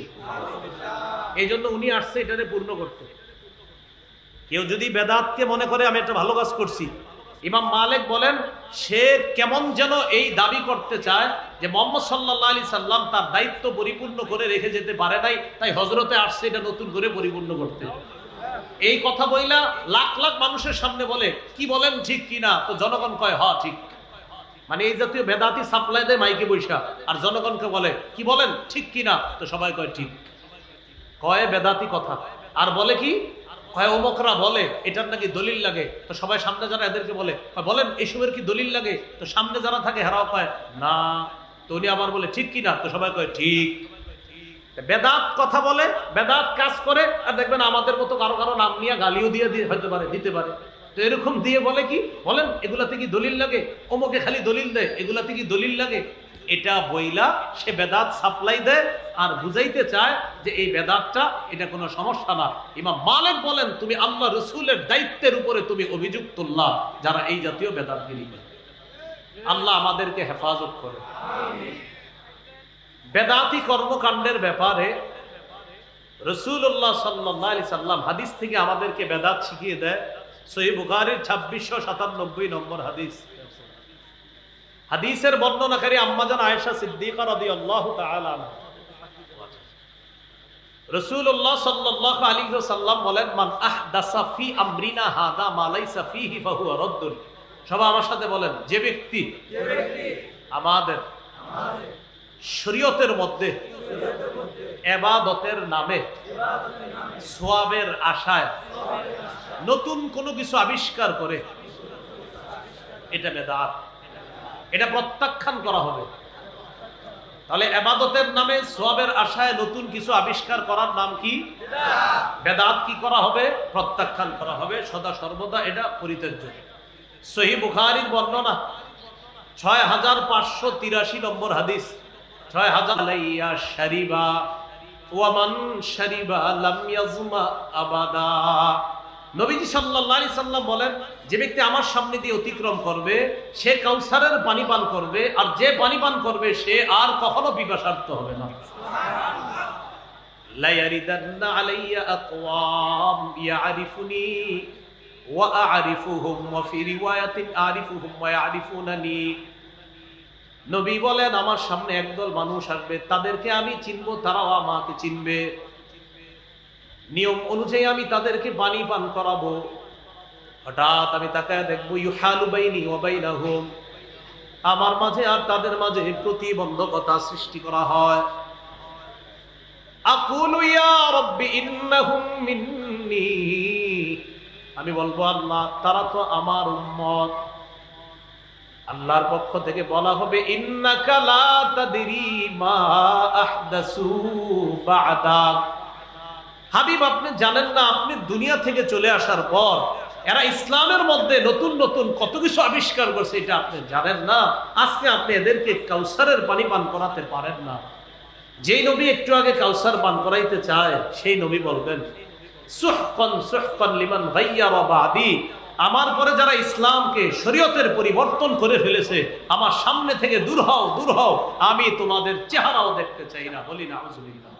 এই জন্য উনি আসছে এটাকে পূর্ণ করতে। কেউ যদি বেদাতকে মনে করে আমি একটা ভালো কাজ করছি, ইমাম মালিক বলেন সে কেমন যেন এই দাবি করতে চায় যে মুহাম্মদ সাল্লাল্লাহু আলাইহি সাল্লাম তার দায়িত্ব পরিপূর্ণ করে রেখে যেতে পারে নাই, তাই হযরতে আসছে এটা নতুন করে পরিপূর্ণ করতে। এই কথা বইলা লাখ লাখ মানুষের সামনে বলে কি বলেন ঠিক কিনা, তো জনগণ কয় হ্যাঁ ঠিক। মানে এই জাতীয় বেদাতি সাপ্লাই দেয় মাইকে বৈশা, আর জনগণকে বলে কি বলেন ঠিক কিনা, তো সবাই কয় ঠিক। কয় বেদাতি কথা। আর বলে কি কয় অমুকরা বলে এটার নাকি দলিল লাগে, তো সবাই সামনে যারা এদেরকে বলে বলেন এসবের কি দলিল লাগে, তো সামনে যারা থাকে হেরাও কয় না, তো উনি আবার বলে ঠিক কিনা, তো সবাই কয় ঠিক। বেদাত কথা বলে, বেদাত কাজ করে, আর দেখবেন আমাদের মতো কারো কারো নাম নিয়ে গালিও দিয়ে হতে পারে, দিতে পারে। তো এরকম দিয়ে বলে কি বলেন এগুলাতে কি দলিল লাগে, অমুকে খালি দলিল দেয়, এগুলাতে কি দলিল লাগে, এটা বইলা সে বেদাত সাপ্লাই দেয় আর বুঝাইতে চায় যে এই বেদাতটা এটা কোনো সমস্যা না। ইমাম মালিক বলেন তুমি আল্লাহ রসুলের দায়িত্বের উপরে তুমি অভিযোগ তুললা যারা এই জাতীয় বেদাতগিরি করে। আল্লাহ আমাদেরকে হেফাজত করে। বেদাতি কর্মকাণ্ডের ব্যাপারে রাসূলুল্লাহ সাল্লাল্লাহু আলাইহি সাল্লাম হাদিস থেকে আমাদেরকে বেদাত শিখিয়ে দেয়। সহিহ বুখারীর 2697 নম্বর হাদিস। হাদিসের বর্ণনাকারী আম্মাজান আয়েশা সিদ্দিকা রাদিয়াল্লাহু তাআলা আনহা। রাসূলুল্লাহ সাল্লাল্লাহু আলাইহি ওয়াসাল্লাম বলেন মান আহদাসা ফি আমরিনা হাদা মা লাইসা ফিহি ফাহুয়া রাদ্দুন। সবাই আমার সাথে বলেন যে ব্যক্তি আমাদের শরীয়তের মধ্যে ইবাদতের নামে সওয়াবের আশায় নতুন কোনো কিছু আবিষ্কার করে, এটা বেদাত, এটা প্রত্যাখ্যান করা হবে। তাহলে ইবাদতের নামে সওয়াবের আশায় নতুন কিছু আবিষ্কার করার নাম কি? বেদাত। কি করা হবে? প্রত্যাখ্যান করা হবে, সদা সর্বদা এটা পরিত্যাজ্য। সহিহ বুখারীর বর্ণনা 6583 নম্বর হাদিস। 6000 আলাইয়া শারিবা ওয়া মান শারিবা লাম ইয়াজমা আবাদা। নবীজি সাল্লাল্লাহু আলাইহি সাল্লাম বলেন যে ব্যক্তি আমার সামনে দিয়ে অতিক্রম করবে সে কাউসারের পানি পান করবে, আর যে পানি পান করবে সে আর কখনো পিপাসার্ত হবে না। লা ইয়ারিদান্না আলাইয়া আকওয়াম ইয়ারিফুনি ওয়া আ'রিফুহুম ওয়া ফি রিওয়ায়াতিন আ'রিফুহুম ওয়া ইয়ারিফুনানি। নবী বলেন আমার সামনে একদল মানুষ আসবে, তাদেরকে আমি চিনবো, তারাও আমাকে চিনবে। নিয়ম অনুযায়ী আমি তাদেরকে পানি পান করাবো। হঠাৎ আমি তাকায় দেখবো ইউহালু বাইনি ওয়া বাইনাহুম, আমার মাঝে আর তাদের মাঝে প্রতিবন্ধকতা সৃষ্টি করা হয়। আকুলু ইয়া রাব্বি ইন্নাহুম মিন্নি, আমি বলবো আল্লাহ তারা তো আমার উম্মত। আল্লাহর পক্ষ থেকে বলা হবে ইন্নাকা লা তাদরি মা আহদাসু বা'দাক। হাবিব আপনি জানেন না, আপনি দুনিয়া থেকে চলে আসার পর এরা ইসলামের মধ্যে নতুন নতুন কত কিছু আবিষ্কার করছে, এটা আপনি জানেন না। আজকে আপনি এদেরকে কাউসারের পানি পান করাতে পারেন না। যেই নবী একটু আগে কাউসার পান করাইতে চায় সেই নবী বলবেন সুহকান সুহকান লিমান গায়্যারা বাদি, আমার পরে যারা ইসলামকে শরীয়তের পরিবর্তন করে ফেলেছে আমার সামনে থেকে দূর হও, দূর হও, আমি তোমাদের চেহারাও দেখতে চাই না। বলি নাউজুবিল্লাহ।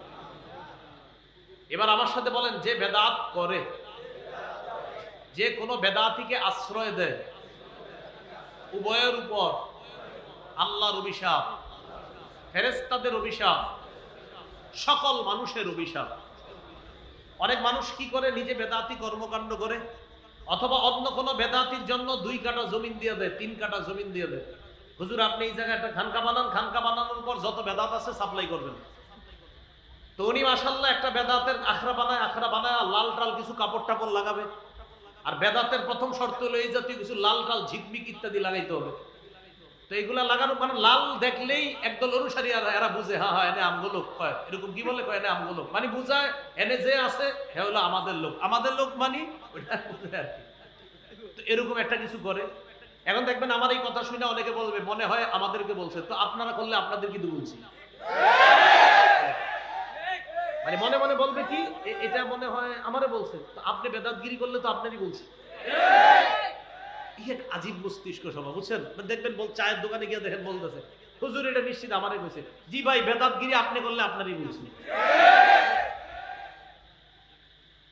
এবার আমার সাথে বলেন, যে বেদাত করে, যে কোনো বেদাতিকে আশ্রয় দেয়, উভয়ের উপর আল্লাহর অভিশাপ, ফেরেশতাদের অভিশাপ, সকল মানুষের অভিশাপ। অনেক মানুষ কি করে, নিজে বেদাতি কর্মকাণ্ড করে, অথবা অন্য কোনো বেদাতির জন্য 2 কাঠা জমিন দিয়ে দেয়, 3 কাঠা জমিন দিয়ে দেয়। হুজুর আপনি এই জায়গায় একটা খানকা বানান, খানকা বানানোর পর যত বেদাত আছে সাপ্লাই করবেন। তো উনি মাশাআল্লাহ একটা বেদাতের আখড়া বানায় লাল টাল কিছু কাপড় টাপড় লাগাবে। আর বেদাতের প্রথম শর্ত হলো এই জাতীয় কিছু লাল টাল ঝিকমিক ইত্যাদি লাগাইতে হবে। তো এইগুলা লাগানো মানে লাল দেখলেই একদল অনুসারী এরা বুঝে, হ্যাঁ হ্যাঁ এনে আমগো লোক কয়, এরকম কি বলে কয়, এনে আমগো লোক মানে বুঝায়, এনে যে আছে হে হলো আমাদের লোক, আমাদের লোক মানে ওটা বুঝে আর কি। তো এরকম একটা কিছু করে। এখন দেখবেন আমার এই কথা শুনে অনেকে বলবে মনে হয় আমাদেরকে বলছে, তো আপনারা করলে আপনাদের কিন্তু বলছি, মানে মনে মনে বলবে কি এটা মনে হয় আমারে বলছে, তো আপনি বেদাতগিরি করলে তো আপনারই বলছে। এক আজীব মস্তিষ্ক সভা, বুঝছেন? দেখবেন চায়ের দোকানে গিয়ে দেখেন বলতেছে, হুজুর এটা নিশ্চিত আমারই বলছে। জি ভাই, বেদাতগিরি আপনি করলে আপনারই বলছে।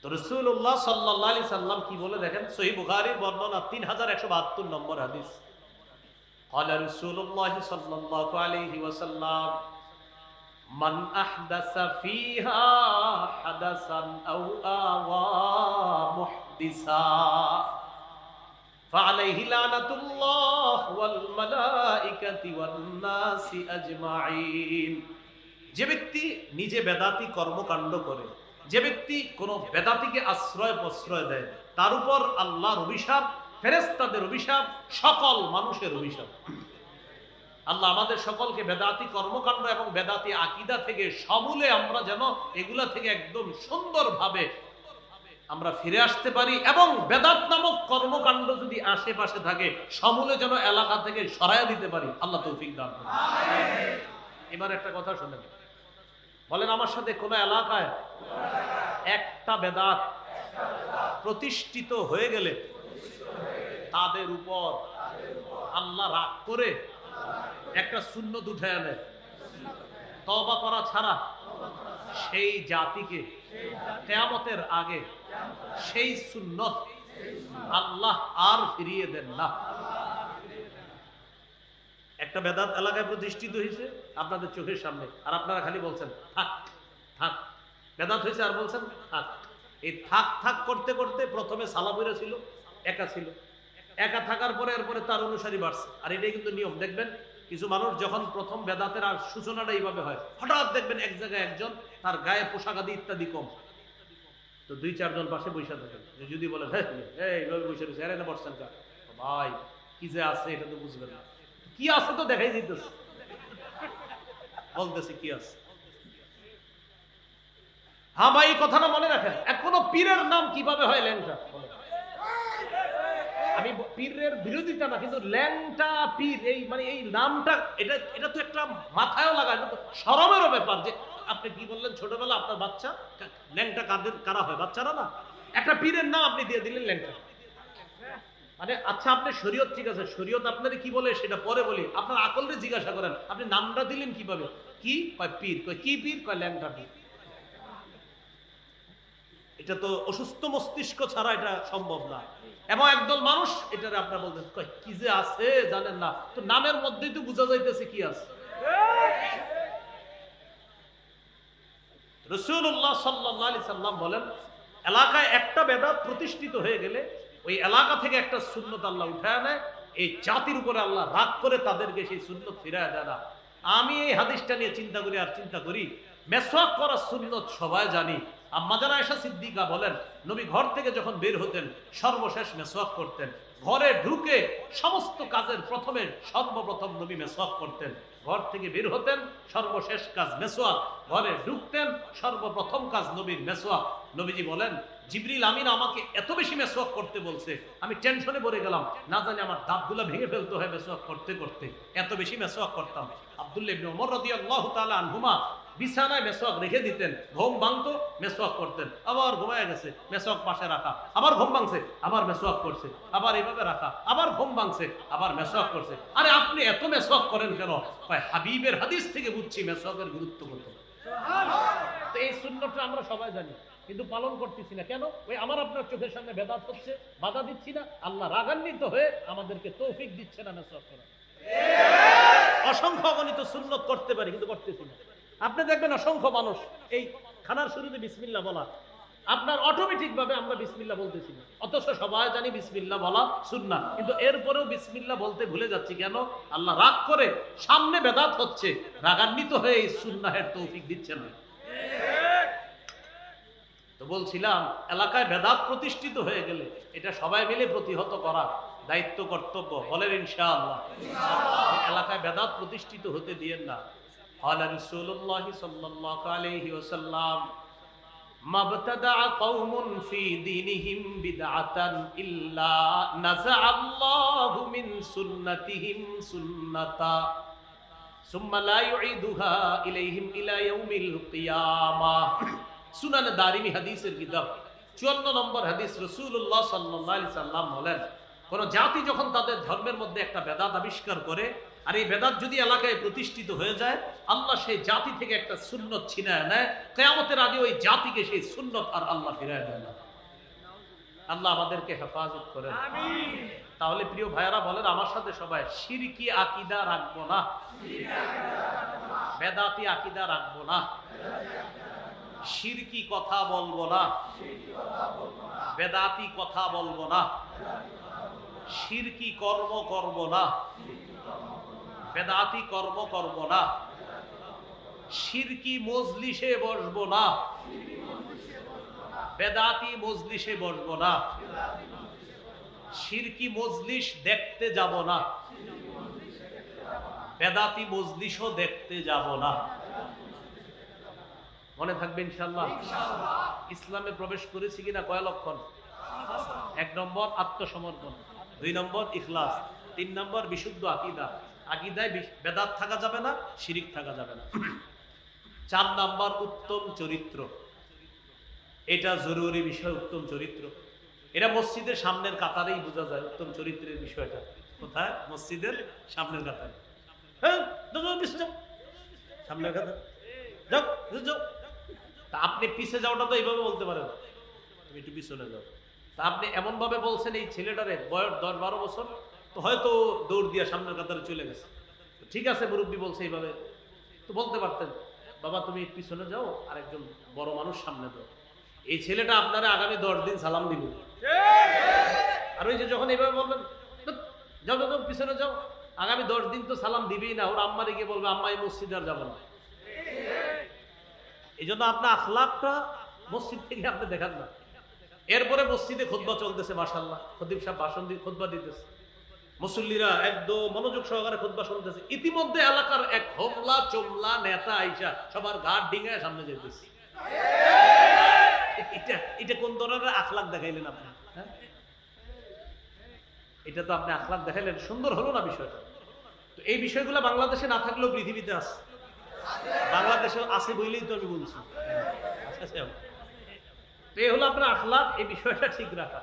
তো রাসূলুল্লাহ সাল্লাল্লাহু আলাইহি সাল্লাম কি বলে দেখেন, সহিহ বুখারীর বর্ণনা 3172 নম্বর হাদিস। قال رسول الله صلى الله عليه وسلم من احدث فيها حدثا او آوى محدثا فعليه لعنة الله والملائكة والناس أجمعين। যে ব্যক্তি নিজে বেদাতি কর্মকাণ্ড করে, যে ব্যক্তি কোন বেদাতিকে আশ্রয় প্রশ্রয় দেয়, তার উপর আল্লাহর অভিশাপ, ফেরেশতাদের অভিশাপ, সকল মানুষের অভিশাপ। আল্লাহ আমাদের সকলকে বেদাতি কর্মকাণ্ড এবং বেদাতি আকীদা থেকে সমূলে আমরা যেন এগুলা থেকে একদম সুন্দরভাবে আমরা ফিরে আসতে পারি, এবং বেদাত নামক কর্মকাণ্ড যদি আশেপাশে থাকে সমূলে যেন এলাকা থেকে সরাইয়া দিতে পারি। আল্লাহ তৌফিক দান করুন। এবার একটা কথা শুনেন, বলেন আমার সাথে, কোন এলাকায় একটা বেদাত প্রতিষ্ঠিত হয়ে গেলে তাদের উপর আল্লাহ রাগ করে একটা সুন্নত উঠায় আনে, তওবা করা ছাড়া সেই জাতিকে কিয়ামতের আগে সেই সুন্নত আল্লাহ আর ফিরিয়ে দেন না। একটা বেদাত এলাকায় প্রতিষ্ঠিত হয়েছে আপনাদের চোখের সামনে, আর আপনারা খালি বলছেন থাক থাক, বেদাত হয়েছে আর বলছেন থাক। এই থাক থাক করতে করতে প্রথমে সালাফিরা ছিল, একা ছিল, একা থাকার পরে এরপরে তার অনুসারী বাড়ছে। আর এটাই কিন্তু নিয়ম। দেখবেন কিছু মানুষ যখন প্রথম বেদাতের আর সূচনাটা এইভাবে হয়, হঠাৎ দেখবেন এক জায়গায় একজন, তার গায়ে পোশাক আদি ইত্যাদি কম, তো 2-4 জন পাশে বসে থাকেন। যদি বলেন হ্যাঁ এইভাবে বসে রয়েছে, এরা বসছেন কার ভাই, কি যে আছে এটা তো বুঝবেন না, কি আছে তো দেখাই দিতেছে, বলতেছে কি আছে। হ্যাঁ ভাই, এই কথাটা মনে রাখেন, এখনো পীরের নাম কিভাবে হয় ল্যাংটা। আমি পীরের বিরোধিতা না, কিন্তু ল্যাংটা পীর এই মানে এই নামটা এটা তো একটা মাথায়ও লাগায়, এটা তো শরমেরও ব্যাপার। যে আপনি কি বললেন, ছোটবেলা আপনার বাচ্চা ল্যাংটা কারা হয়? বাচ্চারা না। একটা পীরের নাম আপনি দিয়ে দিলেন ল্যাংটা। মানে আচ্ছা, আপনি শরীয়ত ঠিক আছে, শরীয়ত আপনাদের কি বলে সেটা পরে বলি, আপনার আকলরে জিজ্ঞাসা করেন আপনি নামটা দিলেন কিভাবে? কি কয় পীর, কয় কি পীর, কয় ল্যাংটা পীর। এটা তো অসুস্থ মস্তিষ্ক ছাড়া এটা সম্ভব না। এবং একদল মানুষ এটারে আপনারা বলতেন কয় কি যে আছে জানেন না, তো নামের মধ্যেই তো বোঝা যাইতেছে কি আছে। রাসূলুল্লাহ সাল্লাল্লাহু আলাইহি সাল্লাম বলেন, এলাকায় একটা বেদাত প্রতিষ্ঠিত হয়ে গেলে ওই এলাকা থেকে একটা সুন্নত আল্লাহ উঠায় নেয়, এই জাতির উপরে আল্লাহ রাগ করে তাদেরকে সেই সুন্নত ফিরায় দেয় না। আমি এই হাদিসটা নিয়ে চিন্তা করি আর চিন্তা করি, মেসওয়াক করার সুন্নত সবাই জানি। আম্মা জানা আয়েশা সিদ্দিকা বলেন, নবী ঘর থেকে যখন বের হতেন সর্বশেষ মেসওয়াক করতেন। ঘরে ঢুকে সমস্ত কাজের প্রথমে সর্বপ্রথম নবী মেসওয়াক করতেন। ঘর থেকে বের হতেন, সর্বশেষ কাজ মেসওয়াক। ঘরে ঢুকতেন, সর্বপ্রথম কাজ নবীর মেসওয়াক। নবীজি বলেন, জিবরিল আমিন আমাকে এত বেশি মেসওয়াক করতে বলছে, আমি টেনশনে পড়ে গেলাম, না জানি আমার দাঁতগুলো ভেঙে ফেলতে হয় মেসওয়াক করতে করতে, এত বেশি মেসওয়াক করতাম। আব্দুল্লাহ ইবনে ওমর রাদিয়াল্লাহু তাআলা আনহুমা বিছানায় মেসওয়াক রেখে দিতেন, ঘুম ভাঙতো মেসওয়াক করতেন, আবার ঘুমায় গেছে মেসওয়াক পাশে রাখা, আবার ঘুম ভাঙছে আবার মেসওয়াক করছে, আবার এইভাবে রাখা, আবার ঘুম ভাঙছে আবার মেসওয়াক করছে। আরে আপনি এত মেসওয়াক করেন কেন? হাবিবের হাদিস থেকে বুঝছি মেসওয়াকের গুরুত্ব কত। তো এই সুন্নতটা আমরা সবাই জানি, কিন্তু পালন করতেছি না কেন? ওই আমার আপনার চোখের সামনে বেদাত হচ্ছে, বাধা দিচ্ছি না, আল্লাহ রাগান্বিত হয়ে আমাদেরকে তৌফিক দিচ্ছে না নসরত করা। অসংখ্য অগণিত সুন্নত করতে পারি, কিন্তু করতেছি না। আপনি দেখবেন অসংখ্য মানুষ এই খানার শুরুতে বিসমিল্লাহ বলা, আপনার অটোমেটিক ভাবে আমরা বিসমিল্লাহ বলতেছি না, অথচ সবাই জানি বিসমিল্লাহ বলা সুন্নাহ, কিন্তু এরপরেও বিসমিল্লাহ বলতে ভুলে যাচ্ছি কেন? আল্লাহ রাগ করে, সামনে বেদাত হচ্ছে, রাগান্বিত হয়ে এই সুন্নাহের তৌফিক দিচ্ছে না। তো বলছিলাম, এলাকায় বেদাত প্রতিষ্ঠিত হয়ে গেলে এটা সবাই মিলে প্রতিহত করা দায়িত্ব, কর্তব্য। বলেন ইনশাআল্লাহ। এলাকায় বেদাত প্রতিষ্ঠিত হতে দিয়েন না। ক্বালা রাসূলুল্লাহ সাল্লাল্লাহু আলাইহি ওয়াসাল্লাম, মাবতাদা কওমুন ফি দীনিহিম বিদআতান ইল্লা নাযাআল্লাহু মিন সুন্নাতিহিম সুন্নাতা সুম্মা লা ইউঈদুহা ইলাইহিম ইলা ইয়াউমিল কিয়ামাহ। সুনানে দারিমি হাদিসের কিতাব 54 নম্বর হাদিস। রাসূলুল্লাহ সাল্লাল্লাহু আলাইহি সাল্লাম বলেন, কোন জাতি যখন তাদের ধর্মের মধ্যে একটা বেদাত আবিষ্কার করে, আর এই বেদাত যদি এলাকায় প্রতিষ্ঠিত হয়ে যায়, আল্লাহ সেই জাতি থেকে একটা সুন্নত ছিনায় নেয়। কিয়ামতের আগে ওই জাতিকে সেই সুন্নত আর আল্লাহ ফিরায় দেয় না। আল্লাহ আমাদেরকে হেফাজত করেন, আমিন। তাহলে প্রিয় ভাইয়ারা বলেন আমার সাথে সবাই, শিরকি আকীদা রাখবো না, বেদাতি আকীদা রাখবো না, শিরকি কথা বলবো না, বেদাতি কথা বলবো না, শিরকি কর্ম করব না, বেদাতি কর্ম করব না, শিরকি মজলিসে বসবো না, বেদাতি মজলিসে বসবো না, শিরকি মজলিস দেখতে যাব না, বেদাতি মজলিসও দেখতে যাব না। মনে থাকবে ইনশাআল্লাহ। ইসলামে প্রবেশ করেছি কিনা কয় লক্ষণ? 1 নম্বর আত্মসমর্পণ, 2 নম্বর ইখলাস, 3 নম্বর বিশুদ্ধ আকীদা। আকীদায় বেদাত থাকা যাবে না, শিরিক থাকা যাবে না। 4 নম্বর উত্তম চরিত্র। এটা জরুরি বিষয়, উত্তম চরিত্র। এটা মসজিদের সামনের কাতারেই বোঝা যায় উত্তম চরিত্রের বিষয়টা। কোথায়? মসজিদের সামনের কাতারে। হ্যাঁ, সামনের কাতার যাও যাও। তা আপনি পিছে যাওয়াটা তো এইভাবে বলতে পারেন, তুমি একটু পিছনে যাও। তা আপনি এমন ভাবে বলছেন এই ছেলেটারে বয়স 10-12 বছর, তো হয়তো দৌড় দিয়ে সামনের কাতারে চলে গেছে। ঠিক আছে, মুরব্বী বলছে এইভাবে, তো বলতে পারতেন বাবা তুমি পিছনে যাও, আর একজন বড় মানুষ সামনে যাও। এই ছেলেটা আপনারা আগামী 10 দিন সালাম দিবে। আর ওই যে যখন এইভাবে বলবেন যাও যাও পিছনে যাও, আগামী 10 দিন তো সালাম দিবেই না। ওর আম্মারে গিয়ে বলবে আম্মা এই মসজিদে আর যাবো না। এই জন্য আপনার আখলাকটা মসজিদ থেকে আপনি দেখান না। এরপরে মসজিদে খুতবা চলতেছে, মাশাআল্লাহ, খতিব সাহেব ভাষণ দিয়ে খুতবা দিতেছে, মুসল্লিরা একদম মনোযোগ সহকারে খুতবা শুনতেছে। ইতিমধ্যে এলাকার এক হোমলা চোমলা নেতা আইসা সবার ঘাট ডিঙায় সামনে যেতেছে। এটা কোন ধরনের আখলাক দেখাইলেন আপনি? হ্যাঁ, এটা তো আপনি আখলাক দেখাইলেন, সুন্দর হলো না বিষয়টা? তো এই বিষয়গুলো বাংলাদেশে না থাকলেও পৃথিবীতে আছে। বাংলাদেশে আছে বলেই তো আমি বলছি। এই হলো আপনার আখলাক, এই বিষয়টা ঠিক রাখা।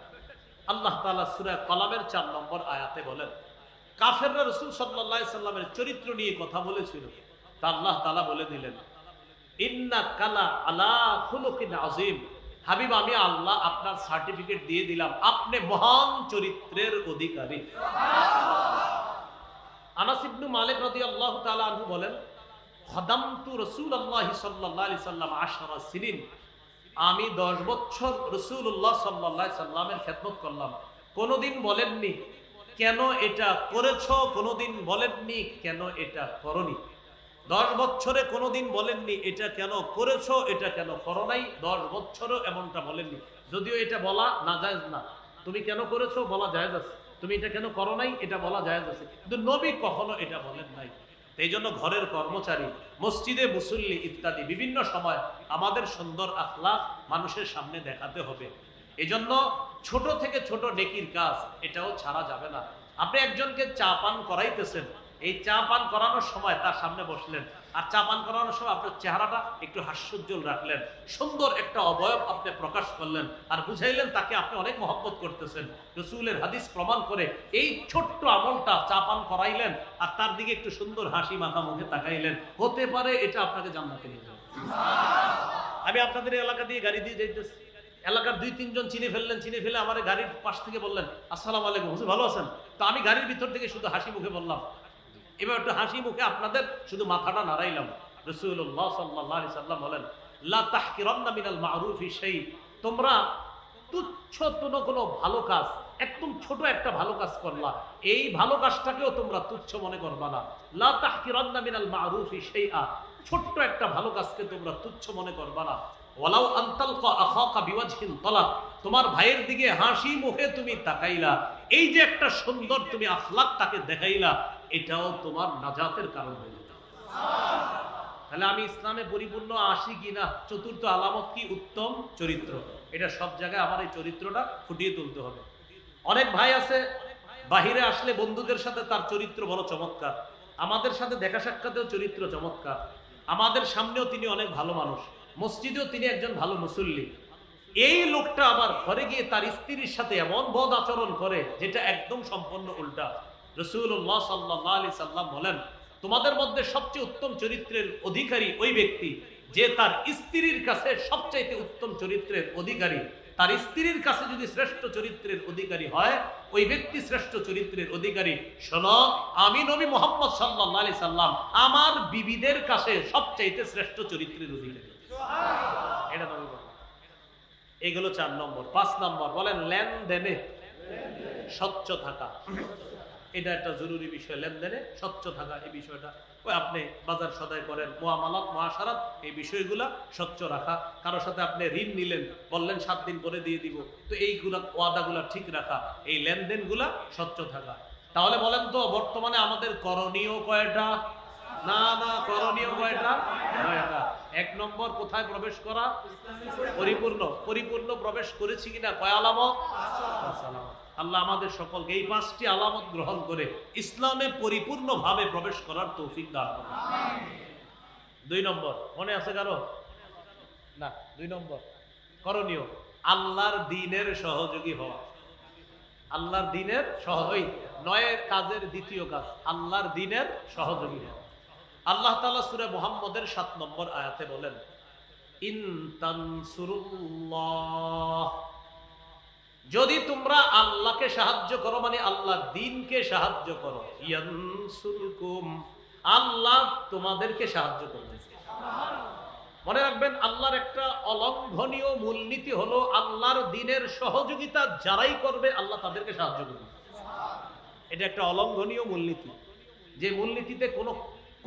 আল্লাহ তাআলা সূরা কলামের 4 নম্বর আয়াতে বলেন, কাফেররা রাসূল সাল্লাল্লাহু আলাইহি সাল্লামের চরিত্র নিয়ে কথা বলেছিল, তা আল্লাহ তাআলা বলে দিলেন, ইন্নাকা লা আলা খুলুকিন আযীম। হাবিব, আমি আল্লাহ আপনার সার্টিফিকেট দিয়ে দিলাম, আপনি মহান চরিত্রের অধিকারী। আনাস ইবনে মালিক রাদিয়াল্লাহু তাআলা আনহু বলেন, খাদামতু রাসূলুল্লাহ সাল্লাল্লাহু আলাইহি সাল্লাম 10 সিনিন। আমি 10 বছর রাসূলুল্লাহ সাল্লাল্লাহু আলাইহি সাল্লামের খেদমত করলাম। কোনদিন বলেননি কেন এটা করেছো, কোনদিন বলেননি কেন এটা করনি। 10 বছরে কোনদিন বলেননি এটা কেন করেছো, এটা কেন করো নাই। 10 বছরও এমনটা বলেননি। যদিও এটা বলা নাজায়েজ না, তুমি কেন করেছো বলা জায়েজ আছে, তুমি এটা কেন করো নাই এটা বলা জায়েজ আছে, কিন্তু নবী কখনো এটা বলেন নাই। এই জন্য ঘরের কর্মচারী, মসজিদে মুসল্লি ইত্যাদি বিভিন্ন সময় আমাদের সুন্দর আখলাক মানুষের সামনে দেখাতে হবে। এই জন্য ছোট থেকে ছোট নেকির কাজ এটাও ছাড়া যাবে না। আপনি একজনকে চা পান করাইতেছেন, এই চা পান করানোর সময় তার সামনে বসলেন, আর চা পান করানোর সময় আপনার চেহারাটা একটু হাস্যোজ্জ্বল রাখলেন, সুন্দর একটা অবয়ব আপনি প্রকাশ করলেন, আর বুঝাইলেন তাকে আপনি অনেক মহব্বত করতেছেন। রাসূলের হাদিস প্রমাণ করে এই ছোট্ট আমলটা, চা পান করাইলেন আর তার দিকে একটু সুন্দর হাসি মাখা মুখে তাকাইলেন, হতে পারে এটা আপনাকে জান্নাতে নিয়ে যাবে। আমি আপনাদের এলাকা দিয়ে গাড়ি দিয়ে যাইতেছি, এলাকার 2-3 জন চিনে ফেলে আমার গাড়ির পাশ থেকে বললেন আসসালামু আলাইকুম হুজুর ভালো আছেন? তো আমি গাড়ির ভিতর থেকে শুধু হাসি মুখে বললাম, এবার একটু হাসি মুখে আপনাদের শুধু মাথাটা নাড়াইলাম। রাসূলুল্লাহ সাল্লাল্লাহু আলাইহি সাল্লাম বলেন লা তাহকিরান্না মিনাল মা'রুফি শাই, তোমরা তুচ্ছ কোনো ভালো কাজ, একদম ছোট একটা ভালো কাজ করলা, এই ভালো কাজটাকেও তোমরা তুচ্ছ মনে করবা না। লা তাহকিরান্না মিনাল মা'রুফি শাইআ, ছোট্ট একটা ভালো কাজকে তোমরা তুচ্ছ মনে করবা না। ওয়ালাউ আনতালকা আখাকা বিওয়াজহিন তালাক, তোমার ভাইয়ের দিকে হাসি মুখে তুমি তাকাইলা, এই যে একটা সুন্দর তুমি আখলাকটাকে দেখাইলা, এটাও তোমার নাজাতের কারণ হয়ে যেত। তাহলে আমি ইসলামে পরিপূর্ণ আসি কিনা, চতুর্থ আলামত কি? উত্তম চরিত্র। এটা সব জায়গায় আমার এই চরিত্রটা ফুটিয়ে তুলতে হবে। অনেক ভাই আছে বাহিরে আসলে বন্ধুদের সাথে তার চরিত্র বড় চমৎকার, আমাদের সাথে দেখা সাক্ষাতেও চরিত্র চমৎকার, আমাদের সামনেও তিনি অনেক ভালো মানুষ, মসজিদেও তিনি একজন ভালো মুসল্লি। এই লোকটা আবার ঘরে গিয়ে তার স্ত্রীর সাথে এমন বদ আচরণ করে যেটা একদম সম্পূর্ণ উল্টা। রাসূলুল্লাহ সাল্লাল্লাহু আলাইহি সাল্লাম বলেন তোমাদের মধ্যে সবচেয়ে উত্তম চরিত্রের অধিকারী ওই ব্যক্তি যে তার স্ত্রীর কাছে সবচাইতে উত্তম চরিত্রের অধিকারী। তার স্ত্রীর কাছে যদি শ্রেষ্ঠ চরিত্রের অধিকারী হয়, ওই ব্যক্তি শ্রেষ্ঠ চরিত্রের অধিকারী। শোনো, আমি নবী মুহাম্মদ সাল্লাল্লাহু আলাইহি সাল্লাম আমার বিবিদের কাছে সবচাইতে শ্রেষ্ঠ চরিত্রের অধিকারী। এটা নবী বলেন। এগুলো 4 নম্বর। 5 নম্বর বলেন লেনদেনে স্বচ্ছ থাকা। এটা একটা জরুরি বিষয়, লেনদেনে স্বচ্ছ থাকা। এই বিষয়টা ওই আপনি বাজার সদাই করেন, মুআমালাত মুআশারাত, এই বিষয়গুলা স্বচ্ছ রাখা। কারোর সাথে আপনি ঋণ নিলেন, বললেন 7 দিন পরে দিয়ে দিব, তো এইগুলা ওয়াদাগুলা ঠিক রাখা, এই লেনদেনগুলা স্বচ্ছ থাকা। তাহলে বলেন তো বর্তমানে আমাদের করণীয় কয়টা? না না, করণীয় কয়টা? 9টা। 1 নম্বর কোথায় প্রবেশ করা? পরিপূর্ণ প্রবেশ করেছি কিনা? কয় আলামত? 5 আলামত। আল্লাহ আমাদের সকলকে এই 5টি আলামত গ্রহণ করে ইসলামে পরিপূর্ণভাবে প্রবেশ করার তৌফিক দান করুন। 2 নম্বর মনে আছে কারো? না, 2 নম্বর করণীয় আল্লাহর দ্বীনের সহযোগী হওয়া। আল্লাহর দ্বীনের সহযোগী 9 কাজের দ্বিতীয় কাজ আল্লাহর দ্বীনের সহযোগী হওয়া। আল্লাহ তাআলা সূরা মুহাম্মদের 7 নম্বর আয়াতে বলেন ইন তানসুরুল্লাহ, যদি তোমরা আল্লাহকে সাহায্য করো, মানে আল্লাহর দ্বীনকে সাহায্য করো, ইয়ানসুরকুম, আল্লাহ তোমাদেরকে সাহায্য করবে। মনে রাখবেন আল্লাহর একটা অলঙ্ঘনীয় মূলনীতি হলো আল্লাহর দ্বীনের সহযোগিতা যারাই করবে আল্লাহ তাদেরকে সাহায্য করবে। এটা একটা অলঙ্ঘনীয় মূলনীতি, যে মূলনীতিতে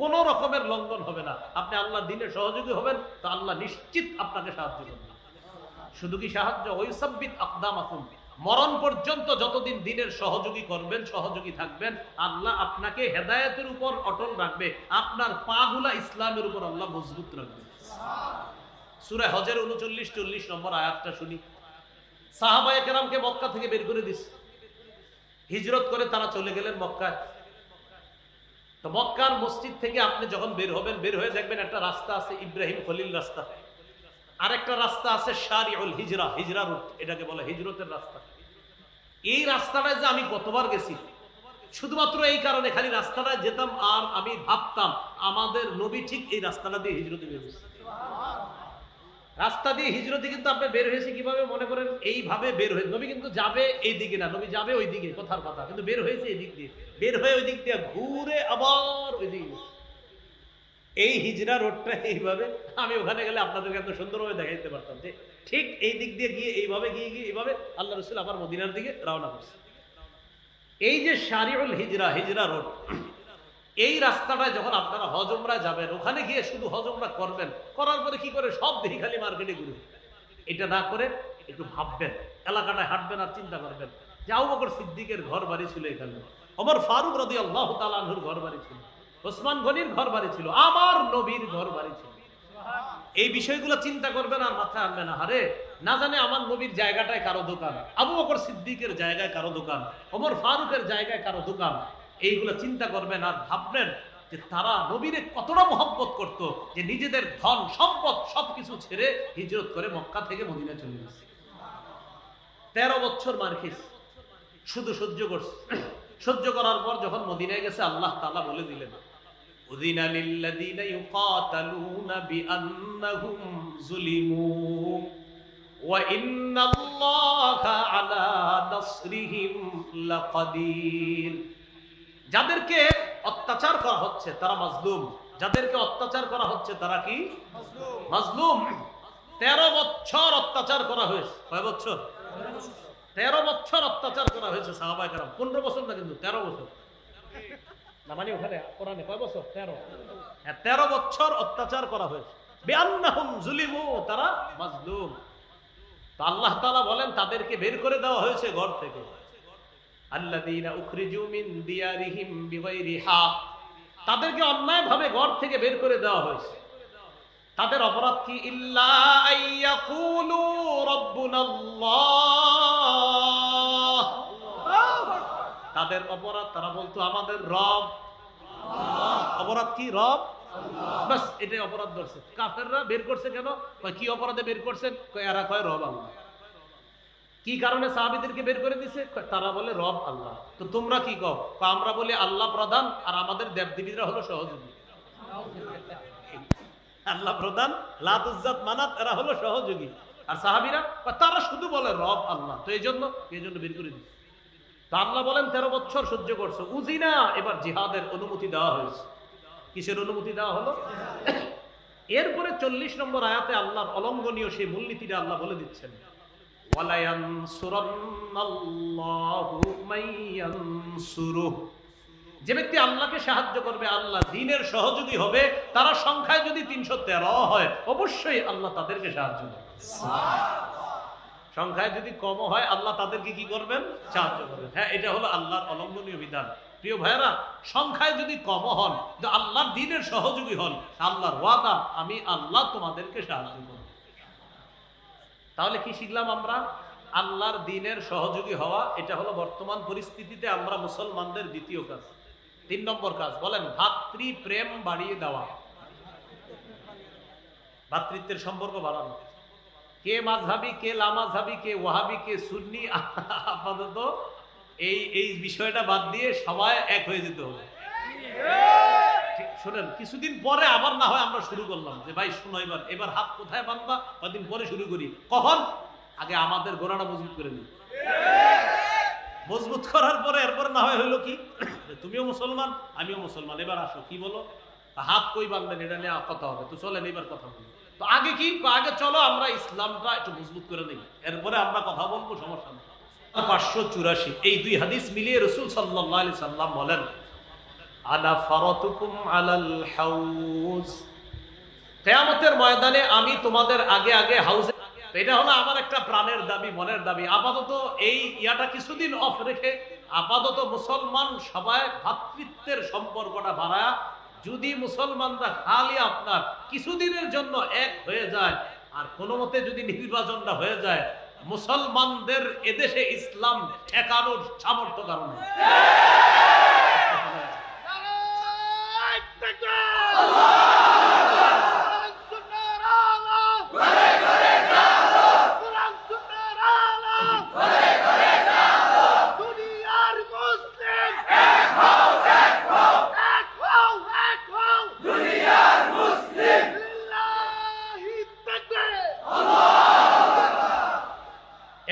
কোনো রকমের লঙ্ঘন হবে না। আপনি আল্লাহর দ্বীনের সহযোগী হবেন তো আল্লাহ নিশ্চিত আপনাকে সাহায্য করবেন। শুধু কি সাহায্য, ওয়াইসাব্বিত আকদামাকুম, মরণ পর্যন্ত যতদিন দ্বীনের সহযোগী করবেন, সহযোগী থাকবেন, আল্লাহ আপনাকে হেদায়েতের উপর অটল রাখবে, আপনার পাগুলা ইসলামের উপর আল্লাহ মজবুত রাখবে। সূরা হজের 39-40 নম্বর আয়াতটা শুনি। সাহাবায়ে কেরামকে মক্কা থেকে বের করে দিস, হিজরত করে তারা চলে গেলেন মক্কায়। তো মক্কার মসজিদ থেকে আপনি যখন বের হবেন, বের হয়ে দেখবেন একটা রাস্তা আছে ইব্রাহিম খলিল রাস্তা, আরেকটা রাস্তা আছে শারিউল হিজরা, হিজরা রুট, এটাকে বলে হিজরতের রাস্তা। এই রাস্তাটায় যে আমি কতবার গেছি, শুধুমাত্র এই কারণে খালি রাস্তাটায় যেতাম আর আমি ভাবতাম আমাদের নবী ঠিক এই রাস্তাটা দিয়ে হিজরতে বের হয়েছে। রাস্তা দিয়ে হিজরতে কিন্তু আপনি বের হয়েছে কিভাবে? মনে করেন এইভাবে বের হয়ে, নবী কিন্তু যাবে এই দিকে না, নবী যাবে ওই দিকে, কথার কথা, কিন্তু বের হয়েছে এই দিক দিয়ে, বের হয়ে ওই দিক দিয়ে ঘুরে আবার ওই দিকে। এই হিজরা রোডটা এইভাবে, আমি ওখানে গেলে আপনাদেরকে এত সুন্দরভাবে দেখাইতে পারতাম যে ঠিক এই দিক দিয়ে গিয়ে এইভাবে গিয়ে এইভাবে আল্লাহ রাসূল আবার মদিনার দিকে রওনা করছে। এই যে শারিউল হিজরা, হিজরা রোড, এই রাস্তাটায় যখন আপনারা হজ উমরা যাবেন, ওখানে গিয়ে শুধু হজ উমরা করবেন, করার পরে কি করে সব দেখি খালি মার্কেটে ঘুরে। এটা না করে একটু ভাববেন, এলাকাটায় হাঁটবেন আর চিন্তা করবেন যে আবু বকর সিদ্দিকের ঘর বাড়ি ছিল এখানে, ওমর ফারুক রাদিয়াল্লাহু তাআলা আনহুর ঘর বাড়ি ছিল, ওসমান গনির ঘর বাড়ি ছিল, আমার নবীর ঘর বাড়ি ছিল। এই বিষয়গুলো চিন্তা করবেন আর মাথায় আনবেন, আরে না জানে আমার নবীর জায়গাটায় কারো দোকান, আবু বকর সিদ্দিকের জায়গায় কারো দোকান, ওমর ফারুকের জায়গায় কারো দোকান। এইগুলো চিন্তা করবেন আর ভাববেন যে তারা নবীরে কতটা মহব্বত করত যে নিজেদের ধন সম্পদ সবকিছু ছেড়ে হিজরত করে মক্কা থেকে মদিনা চলে গেছে। 13 বছর মারখিস শুধু সহ্য করছে। সহ্য করার পর যখন মদিনায় গেছে আল্লাহ তাআলা বলে দিলেন উযিনা লিল্লাযীনা ইউকাতালুনা বিআন্নাহুম যুলিমু ওয়া ইন্নাল্লাহা আলা নাসরিহিম লাকাদির। যাদেরকে অত্যাচার করা হচ্ছে তারা মাজলুম, যাদেরকে অত্যাচার করা হচ্ছে তারা কি মাজলুম। 13 বছর অত্যাচার করা হয়েছে। কয় বছর? 13 বছর অত্যাচার করা হয়েছে সাহাবায়ে কেরাম। 15 বছর না, কিন্তু 13 বছর না, মানে ওখানে কোরআনে কয় বছর? 13। হ্যাঁ, 13 বছর অত্যাচার করা হয়েছে। বিআন্নাহুম যুলিমু, তারা মাজলুম। তো আল্লাহ তাআলা বলেন তাদেরকে বের করে দেওয়া হয়েছে ঘর থেকে। আল্লাযীনা উখরিজু মিন দিয়ারিহিম বিগাইরি হাক, তাদেরকে অন্যায়ভাবে ঘর থেকে বের করে দেওয়া হয়েছে। তাদের অপরাধ কি? ইল্লা আইয়াকুলু রাব্বুনাল্লাহ, তাদের অপরাধ তারা বলতো আমাদের রব। অপরাধ কি? রব। বাস এটাই অপরাধ ধরছে। কাফেররা বের করছে কেন? কি অপরাধে বের করছেন? এরা কয় রব আল্লাহ। কি কারণে সাহাবীদেরকে বের করে দিছে? তারা বলে রব আল্লাহ। তো তোমরা কি কও? আমরা বলি আল্লাহ প্রধান আর আমাদের দেবদেবীরা হলো সহযোগী। আল্লাহ প্রধান, লাত উজ্জাত মানাত এরা হলো সহযোগী, আর সাহাবীরা তারা শুধু বলে রব আল্লাহ। তো এই জন্য বের করে দিচ্ছে। তা আল্লাহ বলেন 13 বছর সহ্য করছো। উজিনা, এবার জিহাদের অনুমতি দেওয়া হয়েছে। কিসের অনুমতি দেওয়া হলো? এরপরে 40 নম্বর আয়াতে আল্লাহর অলঙ্ঘনীয় সেই মূলনীতিটা আল্লাহ বলে দিচ্ছেন, ওয়ালা ইয়ানসুরান্নাল্লাহু মাইয়ানসুরুহু, যে ব্যক্তি আল্লাহকে সাহায্য করবে, আল্লাহ দ্বীনের সহযোগী হবে, তারা সংখ্যায় যদি 313 হয় অবশ্যই আল্লাহ তাদেরকে সাহায্য করবে। সংখ্যায় যদি কম হয় আল্লাহ তাদেরকে কি করবেন? সাহায্য করবেন। হ্যাঁ, এটা হলো আল্লাহর অলঙ্ঘনীয় বিধান। প্রিয় ভাইরা, সংখ্যায় যদি কম হন, আল্লাহর দ্বীনের সহযোগী হন, আল্লাহর ওয়াদা আমি আল্লাহ তোমাদেরকে সাহায্য করব। তাহলে কি শিখলাম আমরা? আল্লাহর দ্বীনের সহযোগী হওয়া, এটা হলো বর্তমান পরিস্থিতিতে আমরা মুসলমানদের দ্বিতীয় কাজ। 3 নম্বর কাজ বলেন, ভাতৃ প্রেম বাড়িয়ে দেওয়া, ভাতৃত্বের সম্পর্ক বাড়ানো। কে মাযহাবি, কে লামাযহাবি, কে ওয়াহাবি, কে সুন্নি, আপাতত এই বিষয়টা বাদ দিয়ে সবাই এক হয়ে যেতে হবে। শুনেন, কিছুদিন পরে আবার না হয় আমরা শুরু করলাম যে ভাই শুনো, এবার হাত কোথায় বাঁধবা, কদিন পরে শুরু করি। কখন? আগে আমাদের গোড়াটা মজবুত করে নিই। মজবুত করার পরে এরপর না হয় হলো কি, তুমিও মুসলমান আমিও মুসলমান, এবার আসো কি বলো, হাত কই বাঁধবেন এটা নিয়ে কথা হবে। তো চলেন এবার কথা বলি। তো আগে কি? আগে চলো আমরা ইসলামটা একটু মজবুত করে নিই, এরপরে আমরা কথা বলবো, সমস্যা নেই। 584 এই 2 হাদিস মিলিয়ে রাসূল সাল্লাল্লাহু আলাইহি সাল্লাম বলেন, আনা ফারাতুকুম আলাল হাউজ, কিয়ামতের ময়দানে আমি তোমাদের আগে আগে হাউজে। এটা হলো আমার একটা প্রাণের দাবি, মনের দাবি। আপাতত এই ইয়াটা কিছুদিন অফ রেখে আপাতত মুসলমান সবাই ভ্রাতৃত্বের সম্পর্কটা বাড়ায়, যদি মুসলমানরা খালি আপনার কিছুদিনের জন্য এক হয়ে যায়, আর কোনো মতে যদি নির্বাচনটা হয়ে যায়, মুসলমানদের এদেশে ইসলাম ঠেকানোর সামর্থ্য কারণে।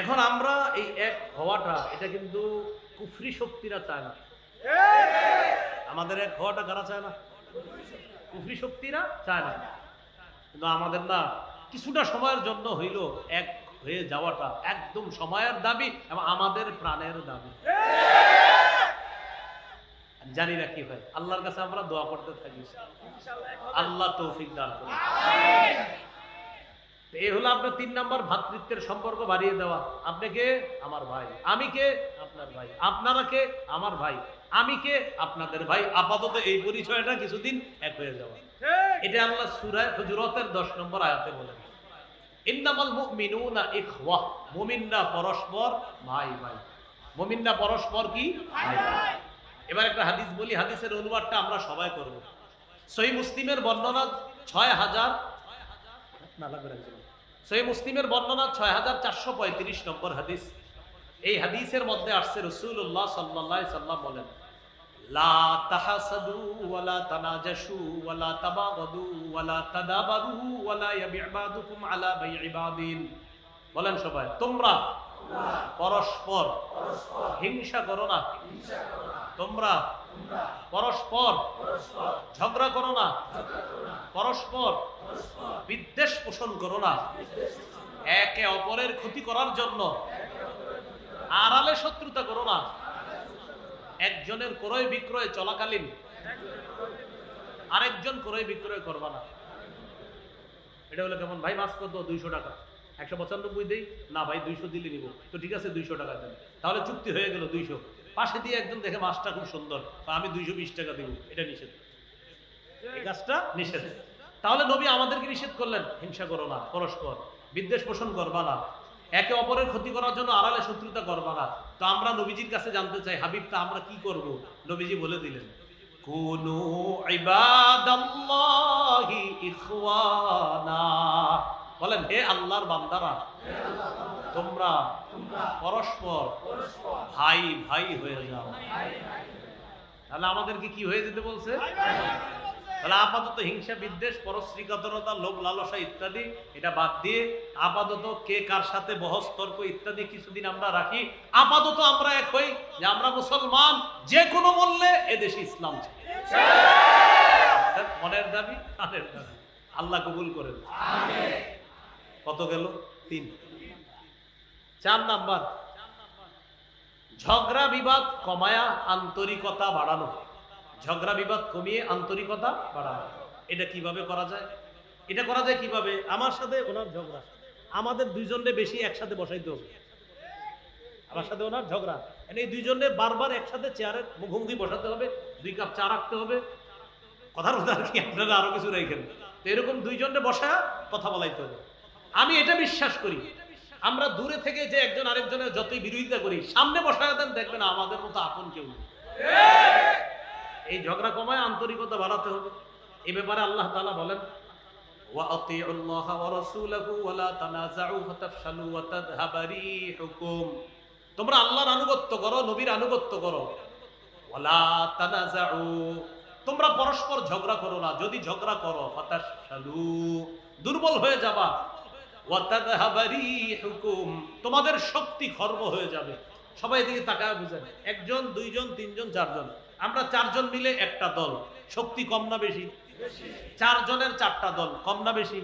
এখন আমরা এই এক হওয়াটা, এটা কিন্তু কুফরি শক্তিরা চায় না। আমাদের এক হওয়াটা কারা চায় না? কুফরি শক্তিরা চায় না। কিন্তু আমাদের না, কিছুটা সময়ের জন্য হইল এক হয়ে যাওয়াটা একদম সময়ের দাবি এবং আমাদের প্রাণের দাবি। জানি না কি হয়, আল্লাহর কাছে আমরা দোয়া করতে থাকি, আল্লাহ তৌফিক দান করুন। এই হলো আপনার 3 নম্বর, ভ্রাতৃত্বের সম্পর্ক বাড়িয়ে দেওয়া। আপনি কে? আমার ভাই। আমি কে? আপনার ভাই। আপনারা কে? আমার ভাই। আমি কে? আপনাদের ভাই। আপাতত এই পরিচয়টা কিছুদিন এক হয়ে যাওয়া। এটা আল্লাহ সূরা হুজুরাতের 10 নম্বর আয়াতে বলেন, ইন্নামাল মুমিনুনা ইখওয়া, মুমিনরা পরস্পর ভাই ভাই। মুমিনরা পরস্পর কি? ভাই ভাই। এবার একটা হাদিস বলি, হাদিসের অনুবাদটা আমরা সবাই করব। সহিহ মুসলিমের বর্ণনা 6435 নম্বর হাদিস। এই হাদিসের মধ্যে আসছে রাসূলুল্লাহ সাল্লাল্লাহু আলাইহি সাল্লাম বলেন, লা তাহাসাদু ওয়ালা তানাজাশু ওয়ালা তাবাগাদু ওয়ালা তাদাবারু ওয়ালা ইয়াবি'ু বা'দুকুম আলা বাই'i বা'দিন। বলেন সবাই, তোমরা পরস্পর হিংসা করো না, তোমরা পরস্পর ঝগড়া করো না, পরস্পর বিদ্বেষ পোষণ করো না, একে অপরের ক্ষতি করার জন্য আড়ালে শত্রুতা করো না। একজনের ক্রয় বিক্রয় চলাকালীন আরেকজন ক্রয় বিক্রয় করবা না। এটা হলো কেমন? ভাই মাছ কত? 200 টাকা। 195 দেই না ভাই, 200 দিলে নিব। তো ঠিক আছে 200 টাকা দেন, তাহলে চুক্তি হয়ে গেল 200। পাশে দিয়ে একজন দেখে মাছটা খুব সুন্দর, আমি 220 টাকা দিব, এটা নিষেধ, এই কাজটা নিষেধ। তাহলে নবী আমাদেরকে নিষেধ করলেন হিংসা করো না, পরস্পর বিদ্বেষ পোষণ করবা না, একে অপরের ক্ষতি করার জন্য আড়ালে শত্রুতা করবা না। তো আমরা নবীজির কাছে জানতে চাই, হাবিব তা আমরা কি করব? নবীজি বলে দিলেন, কুনু ইবাদাল্লাহি ইখওয়ানা। বলেন, হে আল্লাহর বান্দারা, তোমরা পরস্পর ভাই ভাই হয়ে যাও। তাহলে আমাদেরকে কি হয়ে যেতে বলছে? তাহলে আপাতত হিংসা বিদ্বেষ পরশ্রীকাতরতা লোভ লালসা ইত্যাদি এটা বাদ দিয়ে আপাতত কে কার সাথে বহস তর্ক ইত্যাদি কিছুদিন আমরা রাখি। আপাতত আমরা এক হই যে আমরা মুসলমান, যে কোনো মূল্যে এদেশে ইসলাম চাই। মনের দাবি, কানের দাবি, আল্লাহ কবুল করেন। কত গেল? 3। 4 নাম্বার, ঝগড়া বিবাদ কমায়া আন্তরিকতা বাড়ানো। ঝগড়া বিবাদ কমিয়ে আন্তরিকতা বাড়ানো, এটা কিভাবে করা যায়? এটা করা যায় কিভাবে? আমার সাথে ওনার ঝগড়া, আমাদের দুইজনের বেশি একসাথে বসাইতে হবে। আমার সাথে ওনার ঝগড়া, এই দুইজনের বারবার একসাথে চেয়ারের মুখোমুখি বসাতে হবে, 2 কাপ চা রাখতে হবে। কথার কথা আর কি, আপনারা আরো কিছু রেখেন। তো এরকম দুইজনের বসা কথা বলাইতে হবে। আমি এটা বিশ্বাস করি, আমরা দূরে থেকে যে একজন আরেকজনের যতই বিরোধিতা করি, সামনে বসায় দেন, দেখবেন আমাদের মতো আপন কেউ নেই। এই ঝগড়া কমায় আন্তরিকতা বাড়াতে হবে। এই ব্যাপারে আল্লাহ তাআলা বলেন, ওয়া আতিউল্লাহ ওয়া রাসূলাহু ওয়া লা তানাযাউ ফাতাফশালু ওয়া তাযহাবা রিহুকুম। তোমরা আল্লাহর আনুগত্য করো, নবীর আনুগত্য করো। ওয়া লা তানাযাউ, তোমরা পরস্পর ঝগড়া করো না। যদি ঝগড়া করো ফাতাফশালু, দুর্বল হয়ে যাবা। ওয়া তাযহাবা রিহুকুম, তোমাদের শক্তি খর্ব হয়ে যাবে। সবাই এদিকে তাকায় বুঝেন, 1 2 3 4 আমরা 4 মিলে একটা দল, শক্তি কম না বেশি? 4 জনের 4টা দল, কম না বেশি?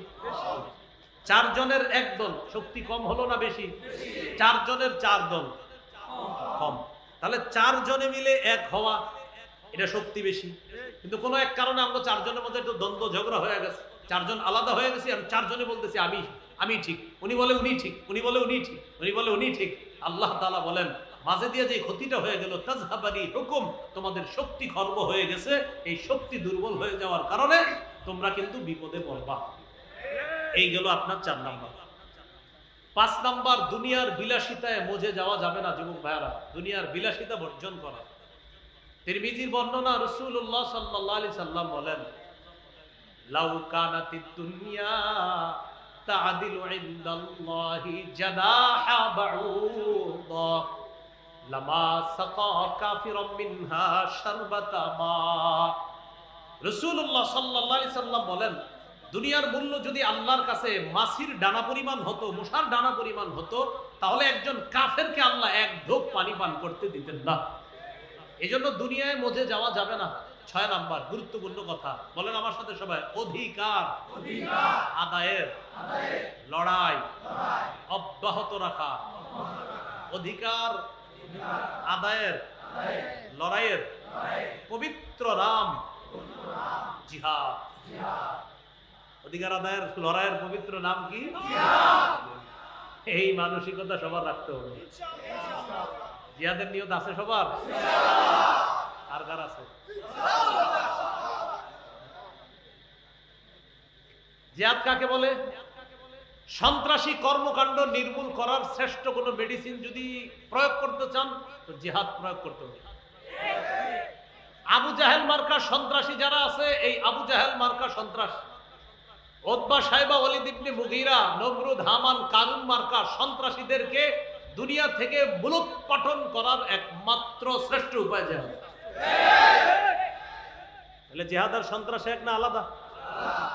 4 জনের 1 দল, শক্তি কম হলো না বেশি? 4 জনের 4 দল, কম। তাহলে 4 জনে মিলে এক হওয়া, এটা শক্তি বেশি। কিন্তু কোনো এক কারণে আমরা 4 জনের মধ্যে একটু দ্বন্দ্ব ঝগড়া হয়ে গেছে, 4 জন আলাদা হয়ে গেছি, আর 4 জনে বলতেছি আমি ঠিক, উনি বলে উনি ঠিক, উনি বলে উনি ঠিক, উনি বলে উনি ঠিক। আল্লাহ তাআলা বলেন, মাঝে দিয়ে যে ক্ষতিটা হয়ে গেল, তাযহাবারি হুকুম, তোমাদের শক্তি খর্ব হয়ে গেছে। এই শক্তি দুর্বল হয়ে যাওয়ার কারণে তোমরা কিন্তু বিপদে পড়বা। এই গেল আপনার 4 নাম্বার। 5 নাম্বার, দুনিয়ার বিলাসিতায় মজে যাওয়া যাবে না। যুবক ভাইয়ারা, দুনিয়ার বিলাসিতা বর্জন করা। তিরমিজির বর্ণনা, রাসূলুল্লাহ সাল্লাল্লাহু আলাইহি সাল্লাম বলেন, লাউ কানাতিদ দুনিয়া তা'দিলু ইনদাল্লাহি জানাহা বাউদা লামা সাকা কাফিরাম মিনহা শারবাতা মা। রাসূলুল্লাহ সাল্লাল্লাহু আলাইহি সাল্লাম বলেন, দুনিয়ার মূল্য যদি আল্লাহর কাছে মাছির ডানা পরিমাণ হতো, মশার ডানা পরিমাণ হতো, তাহলে একজন কাফেরকে আল্লাহ 1 ঢোক পানি পান করতে দিতেন না। এজন্য দুনিয়ায় মজে যাওয়া যাবে না। 6 নাম্বার, গুরুত্বপূর্ণ কথা, বলেন আমার সাথে সবাই, অধিকার আদায়ের লড়াই অব্যাহত রাখা। অধিকার আদায়ের লড়াইয়ের পবিত্র নাম জিহাদ। অধিকার আদায়ের লড়াইয়ের পবিত্র নাম কি? এই মানসিকতা সবার রাখতে হবে। জিহাদের নিয়ত আছে সবার? আর কার আছে? জিহাদ কাকে বলে? সন্ত্রাসী কর্মকাণ্ড নির্মূল করার শ্রেষ্ঠ কোনো মেডিসিন যদি প্রয়োগ করতে চান তো জিহাদ প্রয়োগ করতে হবে। আবু জাহেল মার্কা সন্ত্রাসী যারা আছে, এই আবু জাহেল মার্কা সন্ত্রাস, উতবা সাইবা ওয়ালিদ ইবনে মুগীরা, নমরুদ হামান কারুন মার্কা সন্ত্রাসীদেরকে দুনিয়া থেকে মূলোৎপাটন করার একমাত্র শ্রেষ্ঠ উপায় জিহাদ। তাহলে জিহাদ আর সন্ত্রাস এক না আলাদা?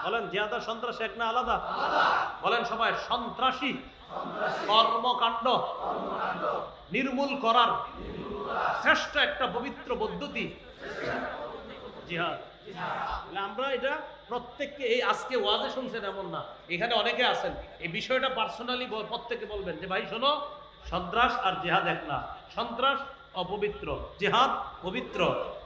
বলেন, জিহাদ আর সন্ত্রাস এক না আলাদা? বলেন সবাই, সন্ত্রাসী কর্মকাণ্ড নির্মূল করার শ্রেষ্ঠ একটা পবিত্র পদ্ধতি জিহাদ। আমরা এটা প্রত্যেককে, এই আজকে ওয়াজে শুনছেন এমন না, এখানে অনেকে আছেন, এই বিষয়টা পার্সোনালি প্রত্যেকে বলবেন যে ভাই শোনো, সন্ত্রাস আর জিহাদ এক না। সন্ত্রাস অপবিত্র, জিহাদ পবিত্র।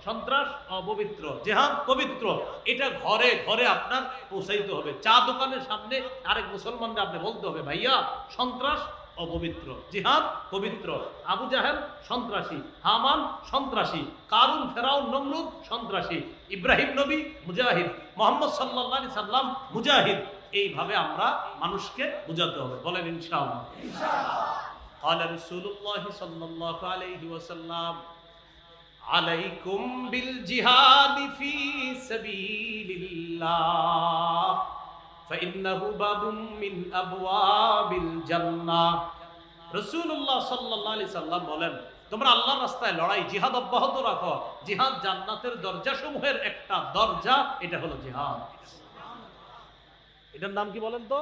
সন্ত্রাস অপবিত্র, জিহাদ পবিত্র। এটা ঘরে ঘরে আপনার পৌঁছাইতে হবে। চা দোকানের সামনে আরেক মুসলমানরা আপনি বলতে হবে, ভাইয়া সন্ত্রাস অপবিত্র, জিহাদ পবিত্র। আবু জাহেল সন্ত্রাসী, হামান সন্ত্রাসী, কারুন ফেরাউন নমরুদ সন্ত্রাসী, ইব্রাহিম নবী মুজাহিদ, মুহাম্মদ সাল্লাল্লাহু আলাইহি সাল্লাম মুজাহিদ। এইভাবে আমরা মানুষকে বুঝাতে হবে। বলেন ইনশাআল্লাহ। قال رسول الله صلى الله عليه وسلم عليكم بالجهاد في سبيل الله فإنه باب من أبواب الجنة। রাসূলুল্লাহ সাল্লাল্লাহু আলাইহি সাল্লাম বলেন, তোমরা আল্লাহর রাস্তায় লড়াই, জিহাদ অব্যাহত রাখো। জিহাদ জান্নাতের দরজাসমূহের একটা দরজা, এটা হলো জিহাদ। এটার নাম কি বলেন তো?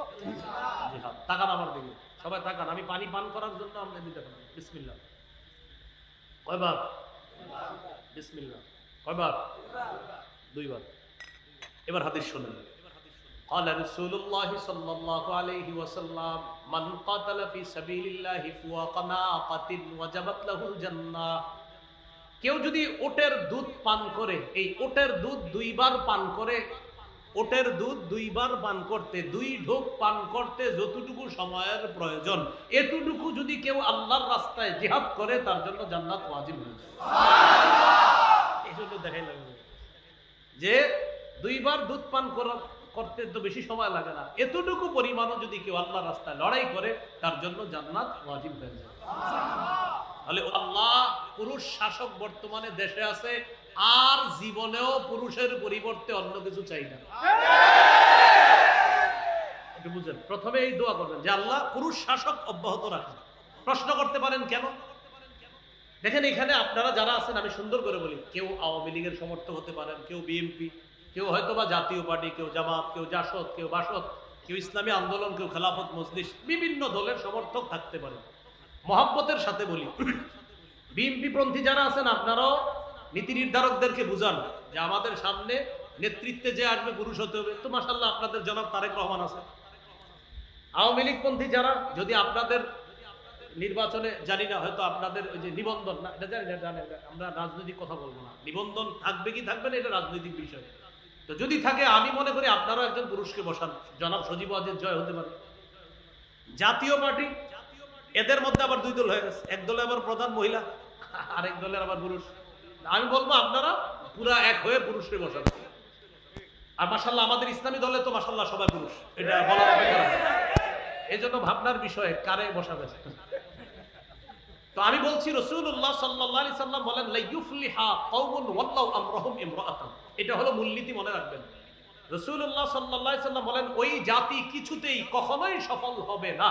জিহাদ। তাকান আমার দিকে, সবাই তাকান। আমি পানি পান করার জন্য আমরা দিতে পারি। বিসমিল্লাহ। কয়বার? বিসমিল্লাহ। কয়বার? দুইবার। এবার হাদিস শুনুন। قال رسول الله صلى الله عليه وسلم من قاتل في سبيل الله فوق ناقة وجبت له الجنة। কেউ যদি ওটের দুধ পান করে, এই ওটের দুধ দুইবার পান করে, ওটের দুধ দুইবার পান করতে, দুই ঢোক পান করতে যতটুকু সময়ের প্রয়োজন, এতটুকু যদি কেউ আল্লাহর রাস্তায় জিহাদ করে, তার জন্য জান্নাত ওয়াজিব হয়ে যায়। এই জন্য দেখাই লাগবে যে দুইবার দুধ পান করতে তো বেশি সময় লাগে না, এতটুকু পরিমাণও যদি কেউ আল্লাহর রাস্তায় লড়াই করে, তার জন্য জান্নাত ওয়াজিব হয়ে যায়। তাহলে আল্লাহ, পুরুষ শাসক বর্তমানে দেশে আছে, আর জীবনেও পুরুষের পরিবর্তে অন্য কিছু চাই না। একটু বুঝেন, প্রথমে এই দোয়া করবেন যে আল্লাহ পুরুষ শাসক অব্যাহত রাখেন। প্রশ্ন করতে পারেন কেন? দেখেন এখানে আপনারা যারা আছেন, আমি সুন্দর করে বলি, কেউ আওয়ামী লীগের সমর্থক হতে পারেন, কেউ বিএনপি, কেউ হয়তো বা জাতীয় পার্টি, কেউ জামাত, কেউ জাসদ, কেউ বাসদ, কেউ ইসলামী আন্দোলন, কেউ খেলাফত মজলিস, বিভিন্ন দলের সমর্থক থাকতে পারে। মহব্বতের সাথে বলি, বিএনপি পন্থী যারা আছেন, আপনারাও নীতি নির্ধারকদেরকে বুঝান যে আমাদের সামনে নেতৃত্বে যে আসবে পুরুষ হতে হবে। তো মাশাআল্লাহ আপনাদের জনাব তারেক রহমান আছে। আওয়ামী লীগ পন্থী যারা, যদি আপনাদের নির্বাচনে, জানি না হয়তো আপনাদের ওই যে নিবন্ধন না, এটা জানি না, আমরা রাজনৈতিক কথা বলবো না, নিবন্ধন থাকবে কি থাকবে না এটা রাজনৈতিক বিষয়। তো যদি থাকে, আমি মনে করি আপনারাও একজন পুরুষকে বসান, জনাব সজীব ওয়াজেদ জয় হতে পারে। জাতীয় পার্টি, এদের মধ্যে আবার দুই দল হয়ে গেছে, এক দলে আবার প্রধান মহিলা, আরেক দলের আবার পুরুষ। আমি বলবো আপনারা পুরা এক হয়ে পুরুষকে বসান। আর মাশাআল্লাহ আমাদের ইসলামী দলে তো মাশাআল্লাহ সবাই পুরুষ, এটা বলার অপেক্ষা রাখে। এই জন্য ভাবনার বিষয়ে কারে বসাবে। তো আমি বলছি, রাসূলুল্লাহ সাল্লাল্লাহু আলাইহি সাল্লাম বলেন, লা ইউফলিহা কওমুন ওয়াল্লাহু আমরহুম ইমরাআতান। এটা হলো মূলনীতি, মনে রাখবেন। রাসূলুল্লাহ সাল্লাল্লাহু আলাইহি সাল্লাম বলেন, ওই জাতি কিছুতেই কখনোই সফল হবে না,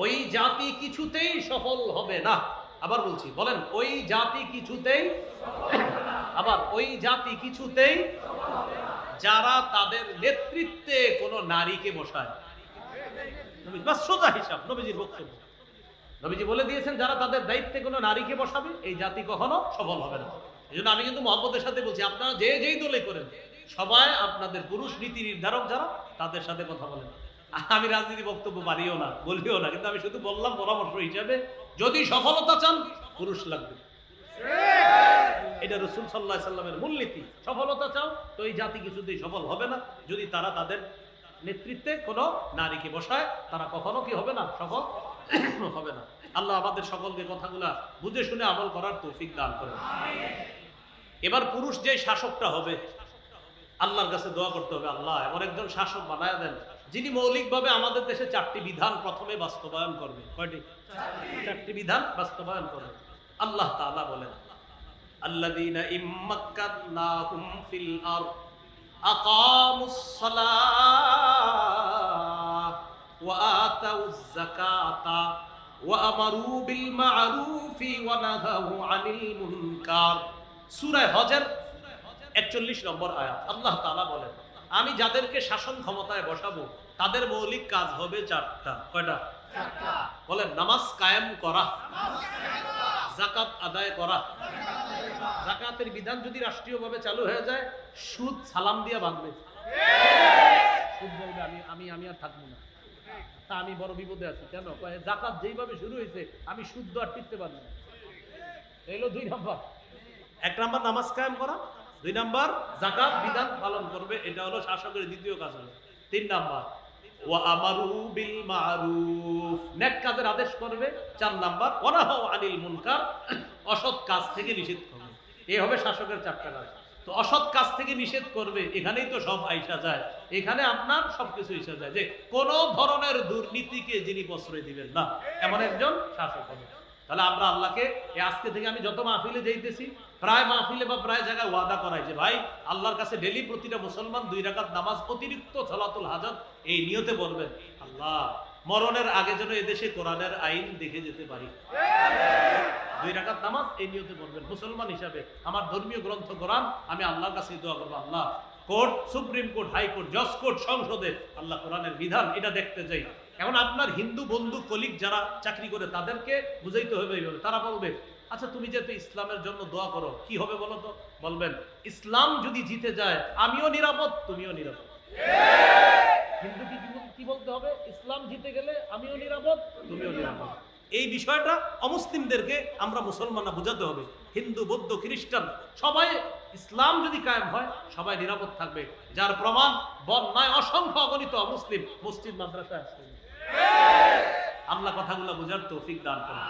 ওই জাতি কিছুতেই সফল হবে না। আবার বলছি, বলেন, ওই জাতি কিছুতেই, আবার ওই জাতি কিছুতেই, যারা তাদের নেতৃত্বে কোনো নারীকে বসায়। সোজা হিসাব নবীজির বক্তব্য। নবীজি বলে দিয়েছেন, যারা তাদের দায়িত্বে কোনো নারীকে বসাবে, এই জাতি কখনো সফল হবে না। এই জন্য আমি কিন্তু মহব্বতের সাথে বলছি, আপনারা যে যেই দলে করেন, সবাই আপনাদের পুরুষ নীতি নির্ধারক যারা, তাদের সাথে কথা বলেন। আমি রাজনীতি বক্তব্য পারিও না, বলিও না, কিন্তু আমি শুধু বললাম পরামর্শ হিসাবে, যদি সফলতা চান পুরুষ লাগবে। এটা রাসূল সাল্লাল্লাহু আলাইহি সাল্লামের মূলনীতি। সফলতা চাও তো এই জাতি কিছুতেই সফল হবে না যদি তারা তাদের নেতৃত্বে কোনো নারীকে বসায়, তারা কখনো কি হবে না, সফল হবে না। আল্লাহ আমাদের সকলকে কথাগুলা বুঝে শুনে আমল করার তৌফিক দান করেন। এবার পুরুষ যে শাসকটা হবে, আল্লাহর কাছে দোয়া করতে হবে, আল্লাহ এমন একজন শাসক বানায় দেন, যিনি মৌলিকভাবে আমাদের দেশে 4টি বিধান প্রথমে বাস্তবায়ন করবে। কয়টি? 4টি বিধান বাস্তবায়ন করবে। আল্লাহ তাআলা বলেন, আল্লাযীনা ইম্মাক্কানাহুম ফিল আরদ আকামুস সালাহ ওয়া আতাউজ যাকাতা ওয়া আমারু বিল মা'রুফি ওয়া নাহাউ আনিল মুনকার সূরা হজের 41 নম্বর আয়াত আল্লাহ তাআলা বলেন, আমি যাদেরকে শাসন ক্ষমতায় বসাবো তাদের মৌলিক কাজ হবে চারটা। কয়টা? বলেন, নামাজ কায়েম করা, যাকাত আদায় করা। যাকাতের বিধান যদি রাষ্ট্রীয়ভাবে চালু হয়ে যায়, সুদ সালাম দিয়া ভাঙবে। সুদ বলবে আমি আর থাকবো না, তা আমি বড় বিপদে আছি। কেন? যাকাত যেইভাবে শুরু হয়েছে আমি সুদ আর টিকতে পারবো না। এলো 2 নম্বর। 1 নম্বর নামাজ কায়েম করা, 2 নম্বর যাকাত বিধান পালন করবে, এটা হলো শাসকের দ্বিতীয় কাজ। হলো 3 নম্বর ওয়া আমারু বিল মারুফ, নেক কাজের আদেশ করবে। 4 নম্বর ওয়া নাহাউ আনিল মুনকার, অসৎ কাজ থেকে নিষেধ করবে। এই হবে শাসকের 4টা কাজ। তো অসৎ কাজ থেকে নিষেধ করবে, এখানেই তো সব আইসা যায়। এখানে আপনার সবকিছু আইসা যায় যে কোন ধরনের দুর্নীতিকে যিনি প্রশ্রয় দিবেন না, এমন একজন শাসক হবে। তাহলে আমরা আল্লাহকে আজকে থেকে আমি যত মাহফিলে যাইতেছি, প্রায় মাহফিলে বা প্রায় জায়গায় ওয়াদা করাই যে ভাই আল্লাহর কাছে ডেলি প্রতিটা মুসলমান 2 রাকাত নামাজ অতিরিক্ত সালাতুল হাজাত এই নিয়তে পড়বেন, আল্লাহ মরণের আগে যেন এদেশে কোরআনের আইন দেখে যেতে পারি। 2 রাকাত নামাজ এই নিয়তে পড়বেন। মুসলমান হিসাবে আমার ধর্মীয় গ্রন্থ কোরআন আমি আল্লাহর কাছে দোয়া করবো, আল্লাহ কোর্ট, সুপ্রিম কোর্ট, হাইকোর্ট, জজ কোর্ট, সংসদে আল্লাহ কোরআনের বিধান এটা দেখতে চাই। এখন আপনার হিন্দু বন্ধু কলিগ যারা চাকরি করে তাদেরকে বুঝাইতে হবে এইভাবে। তারা বলবে, আচ্ছা তুমি যেহেতু ইসলামের জন্য দোয়া করো, কি হবে বলো তো? বলবেন, ইসলাম যদি জিতে যায় আমিও নিরাপদ, তুমিও নিরাপদ। হিন্দু কি বলতে হবে? ইসলাম জিতে গেলে আমিও নিরাপদ, তুমিও নিরাপদ। এই বিষয়টা অমুসলিমদেরকে আমরা মুসলমানরা বোঝাতে হবে। হিন্দু, বৌদ্ধ, খ্রিস্টান সবাই ইসলাম যদি কায়েম হয় সবাই নিরাপদ থাকবে। যার প্রমাণ বন্যায় অসংখ্য অগণিত অমুসলিম মসজিদ মাদ্রাসায় আসছে। আল্লাহ কথাগুলো বোঝার তৌফিক দান করুন।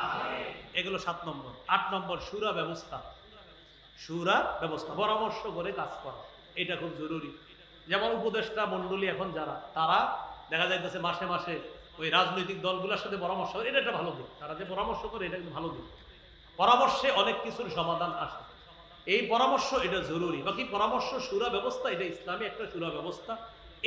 এগুলো 7 নম্বর। 8 নম্বর শুরা ব্যবস্থা। শুরা ব্যবস্থা, পরামর্শ করে কাজ করা, এটা খুব জরুরি। যেমন উপদেষ্টা মন্ডলী এখন যারা, তারা দেখা যাইতেছে মাসে মাসে ওই রাজনৈতিক দলগুলোর সাথে পরামর্শ করে, এটা একটা ভালো দিক। তারা যে পরামর্শ করে এটা কিন্তু ভালো দিক। পরামর্শে অনেক কিছুর সমাধান আসে, এই পরামর্শ এটা জরুরি। বাকি পরামর্শ শুরা ব্যবস্থা, এটা ইসলামী একটা শুরা ব্যবস্থা।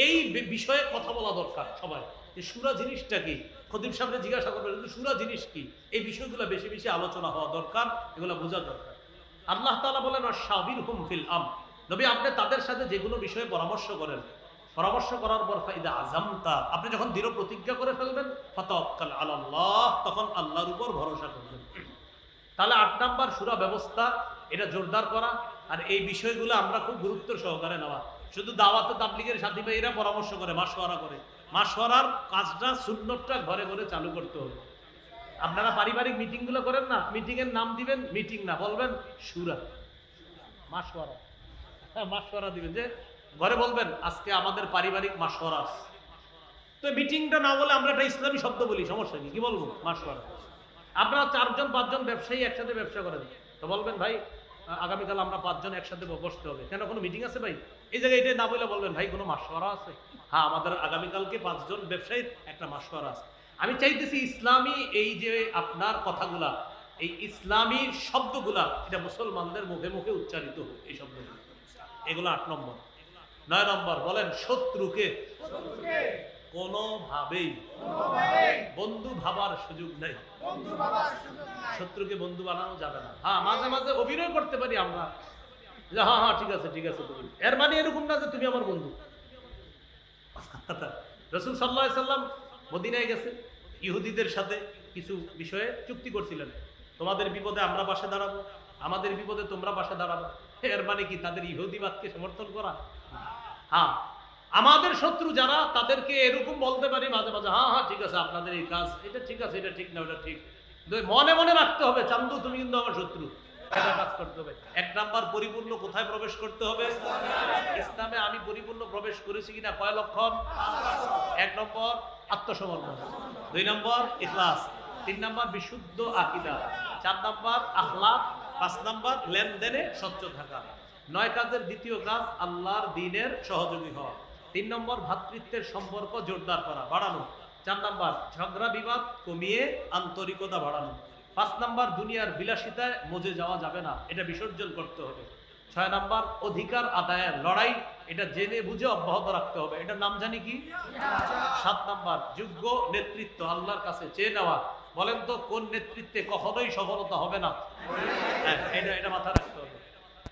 এই বিষয়ে কথা বলা দরকার সবাই, যে শুরা জিনিসটা কি। খতিব সাহেবকে জিজ্ঞাসা করবেন শুরা জিনিস কি, এই বিষয়গুলো বেশি বেশি আলোচনা হওয়া দরকার, এগুলো বোঝা দরকার। আল্লাহ তাআলা বলেন ওয়াশাবিরহুম ফিল আমর, নবী আপনি তাদের সাথে যেগুলো বিষয়ে পরামর্শ করেন, পরামর্শ করার পর ফাইদা আযামতা, আপনি যখন দৃঢ় প্রতিজ্ঞা করে ফেলবেন, ফাতাওয়াক্কাল আলাল্লাহ, তখন আল্লাহর উপর ভরসা করবেন। তাহলে 8 নাম্বার শুরা ব্যবস্থা, এটা জোরদার করা। আর এই বিষয়গুলো আমরা খুব গুরুত্ব সহকারে নেওয়া। শুধু দাওয়াত তাবলীগের সাথী ভাইরা পরামর্শ করে, মাশওয়ারা করে, মাশওয়ারার কাজটা সুন্নতটা ঘরে ঘরে চালু করতে হবে। আপনারা পারিবারিক মিটিং গুলো করেন না, মিটিং এর নাম দিবেন মিটিং না, বলবেন শুরা, মাশওয়ারা। হ্যাঁ, মাশওয়ারা দিবেন, যে ঘরে বলবেন আজকে আমাদের পারিবারিক মাশওয়ারা আছে। তো মিটিংটা না বলে আমরা একটা ইসলামী শব্দ বলি, সমস্যা কি বলবো? মাশওয়ারা। আপনারা 4 জন 5 জন ব্যবসায়ী একসাথে ব্যবসা করেন, তো বলবেন ভাই আগামীকাল আমরা 5 জন একসাথে বসতে হবে। কেন, কোনো মিটিং আছে ভাই? এই জায়গায় এটা না বলে বলবেন ভাই কোনো মাশওয়ারা আছে? হ্যাঁ, আমাদের আগামীকালকে 5 জন ব্যবসায়ীর একটা মাশওয়ারা আছে। আমি চাইতেছি ইসলামী এই যে আপনার কথাগুলা, এই ইসলামী শব্দগুলা, এটা মুসলমানদের মুখে মুখে উচ্চারিত হোক, এই শব্দগুলো। এগুলো 8 নম্বর। 9 নম্বর বলেন, শত্রুকে কোনোভাবেই বন্ধু ভাবার সুযোগ নেই। শত্রুকে বন্ধু বানানো যাবে না। হ্যাঁ, মাঝে মাঝে অভিনয় করতে পারি আমরা, যে হ্যাঁ হ্যাঁ ঠিক আছে ঠিক আছে, তুমি, এর মানে এরকম না যে তুমি আমার বন্ধু। রাসূল সাল্লাল্লাহু আলাইহি সাল্লাম মদিনায় গেছে, ইহুদিদের সাথে কিছু বিষয়ে চুক্তি করছিলেন, তোমাদের বিপদে আমরা পাশে দাঁড়াবো, আমাদের বিপদে তোমরা পাশে দাঁড়াবো। এর মানে কি তাদের ইহুদিবাদকে সমর্থন করা? হ্যাঁ, আমাদের শত্রু যারা, তাদেরকে এরকম বলতে পারি মাঝে মাঝে, হ্যাঁ হ্যাঁ ঠিক আছে আপনাদের এই কাজ, এটা ঠিক আছে, এটা ঠিক না, ওটা ঠিক। মনে মনে রাখতে হবে, চান্দু তুমি কিন্তু আমার শত্রু, এটা কাজ করতে হবে। 1 নাম্বার, পরিপূর্ণ কোথায় প্রবেশ করতে হবে? ইসলামে আমি পরিপূর্ণ প্রবেশ করেছি কিনা, কয় লক্ষণ? 1 নম্বর আত্মসমর্পণ, 2 নম্বর ইখলাস, 3 নম্বর বিশুদ্ধ আকীদা, 4 নম্বর আখলাক, 5 নম্বর লেনদেনে স্বচ্ছ থাকা, 9 কাজের দ্বিতীয় কাজ আল্লাহর দ্বীনের সহযোগী হওয়া, 3 নম্বর ভ্রাতৃত্বের সম্পর্ক জোরদার করা, বাড়ানো, 4 নম্বর ঝগড়া বিবাদ কমিয়ে আন্তরিকতা বাড়ানো, 5 নম্বর দুনিয়ার বিলাসিতায় মজে যাওয়া যাবে না, এটা বিসর্জন করতে হবে, 6 নম্বর অধিকার আদায়ের লড়াই, এটা জেনে বুঝে অব্যাহত রাখতে হবে, এটার নাম জানি কি? 7 নম্বর যোগ্য নেতৃত্ব আল্লাহর কাছে চেয়ে নেওয়া। বলেন তো কোন নেতৃত্বে কখনোই সফলতা হবে না? এটা মাথায় রাখতে হবে।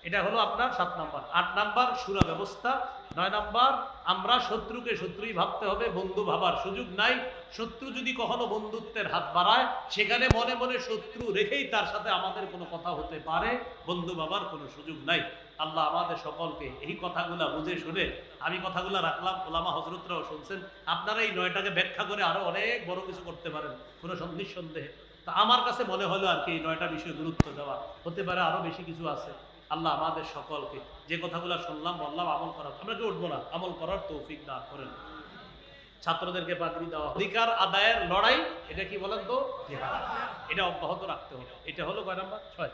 এটা হলো আপনার 7 নাম্বার। 8 নাম্বার সুরা ব্যবস্থা। 9 নাম্বার আমরা শত্রুকে শত্রুই ভাবতে হবে, বন্ধু ভাবার সুযোগ নাই। শত্রু যদি কখনো বন্ধুত্বের হাত বাড়ায়, সেখানে মনে মনে শত্রু রেখেই তার সাথে আমাদের কোনো কথা হতে পারে, বন্ধু ভাবার কোনো সুযোগ নাই। আল্লাহ আমাদের সকলকে এই কথাগুলা বুঝে শুনে, আমি কথাগুলা রাখলাম, ওলামা হযরতরাও শুনছেন, আপনারা এই 9টাকে ব্যাখ্যা করে আরো অনেক বড় কিছু করতে পারেন কোনো নিঃসন্দেহে। তা আমার কাছে মনে হলো আর কি এই 9টা বিষয় গুরুত্ব দেওয়া, হতে পারে আরো বেশি কিছু আছে। আল্লাহ আমাদের সকলকে যে কথাগুলো শুনলাম বললাম আমল করার, আমরা কি উঠবো না, আমল করার তৌফিক দান করেন। ছাত্রদেরকে পাগড়ি দেওয়া, অধিকার আদায়ের লড়াই, এটা কি বলেন তো জিহাদ, এটা অব্যাহত রাখতে হবে। এটা হলো কয় নাম্বার? 6।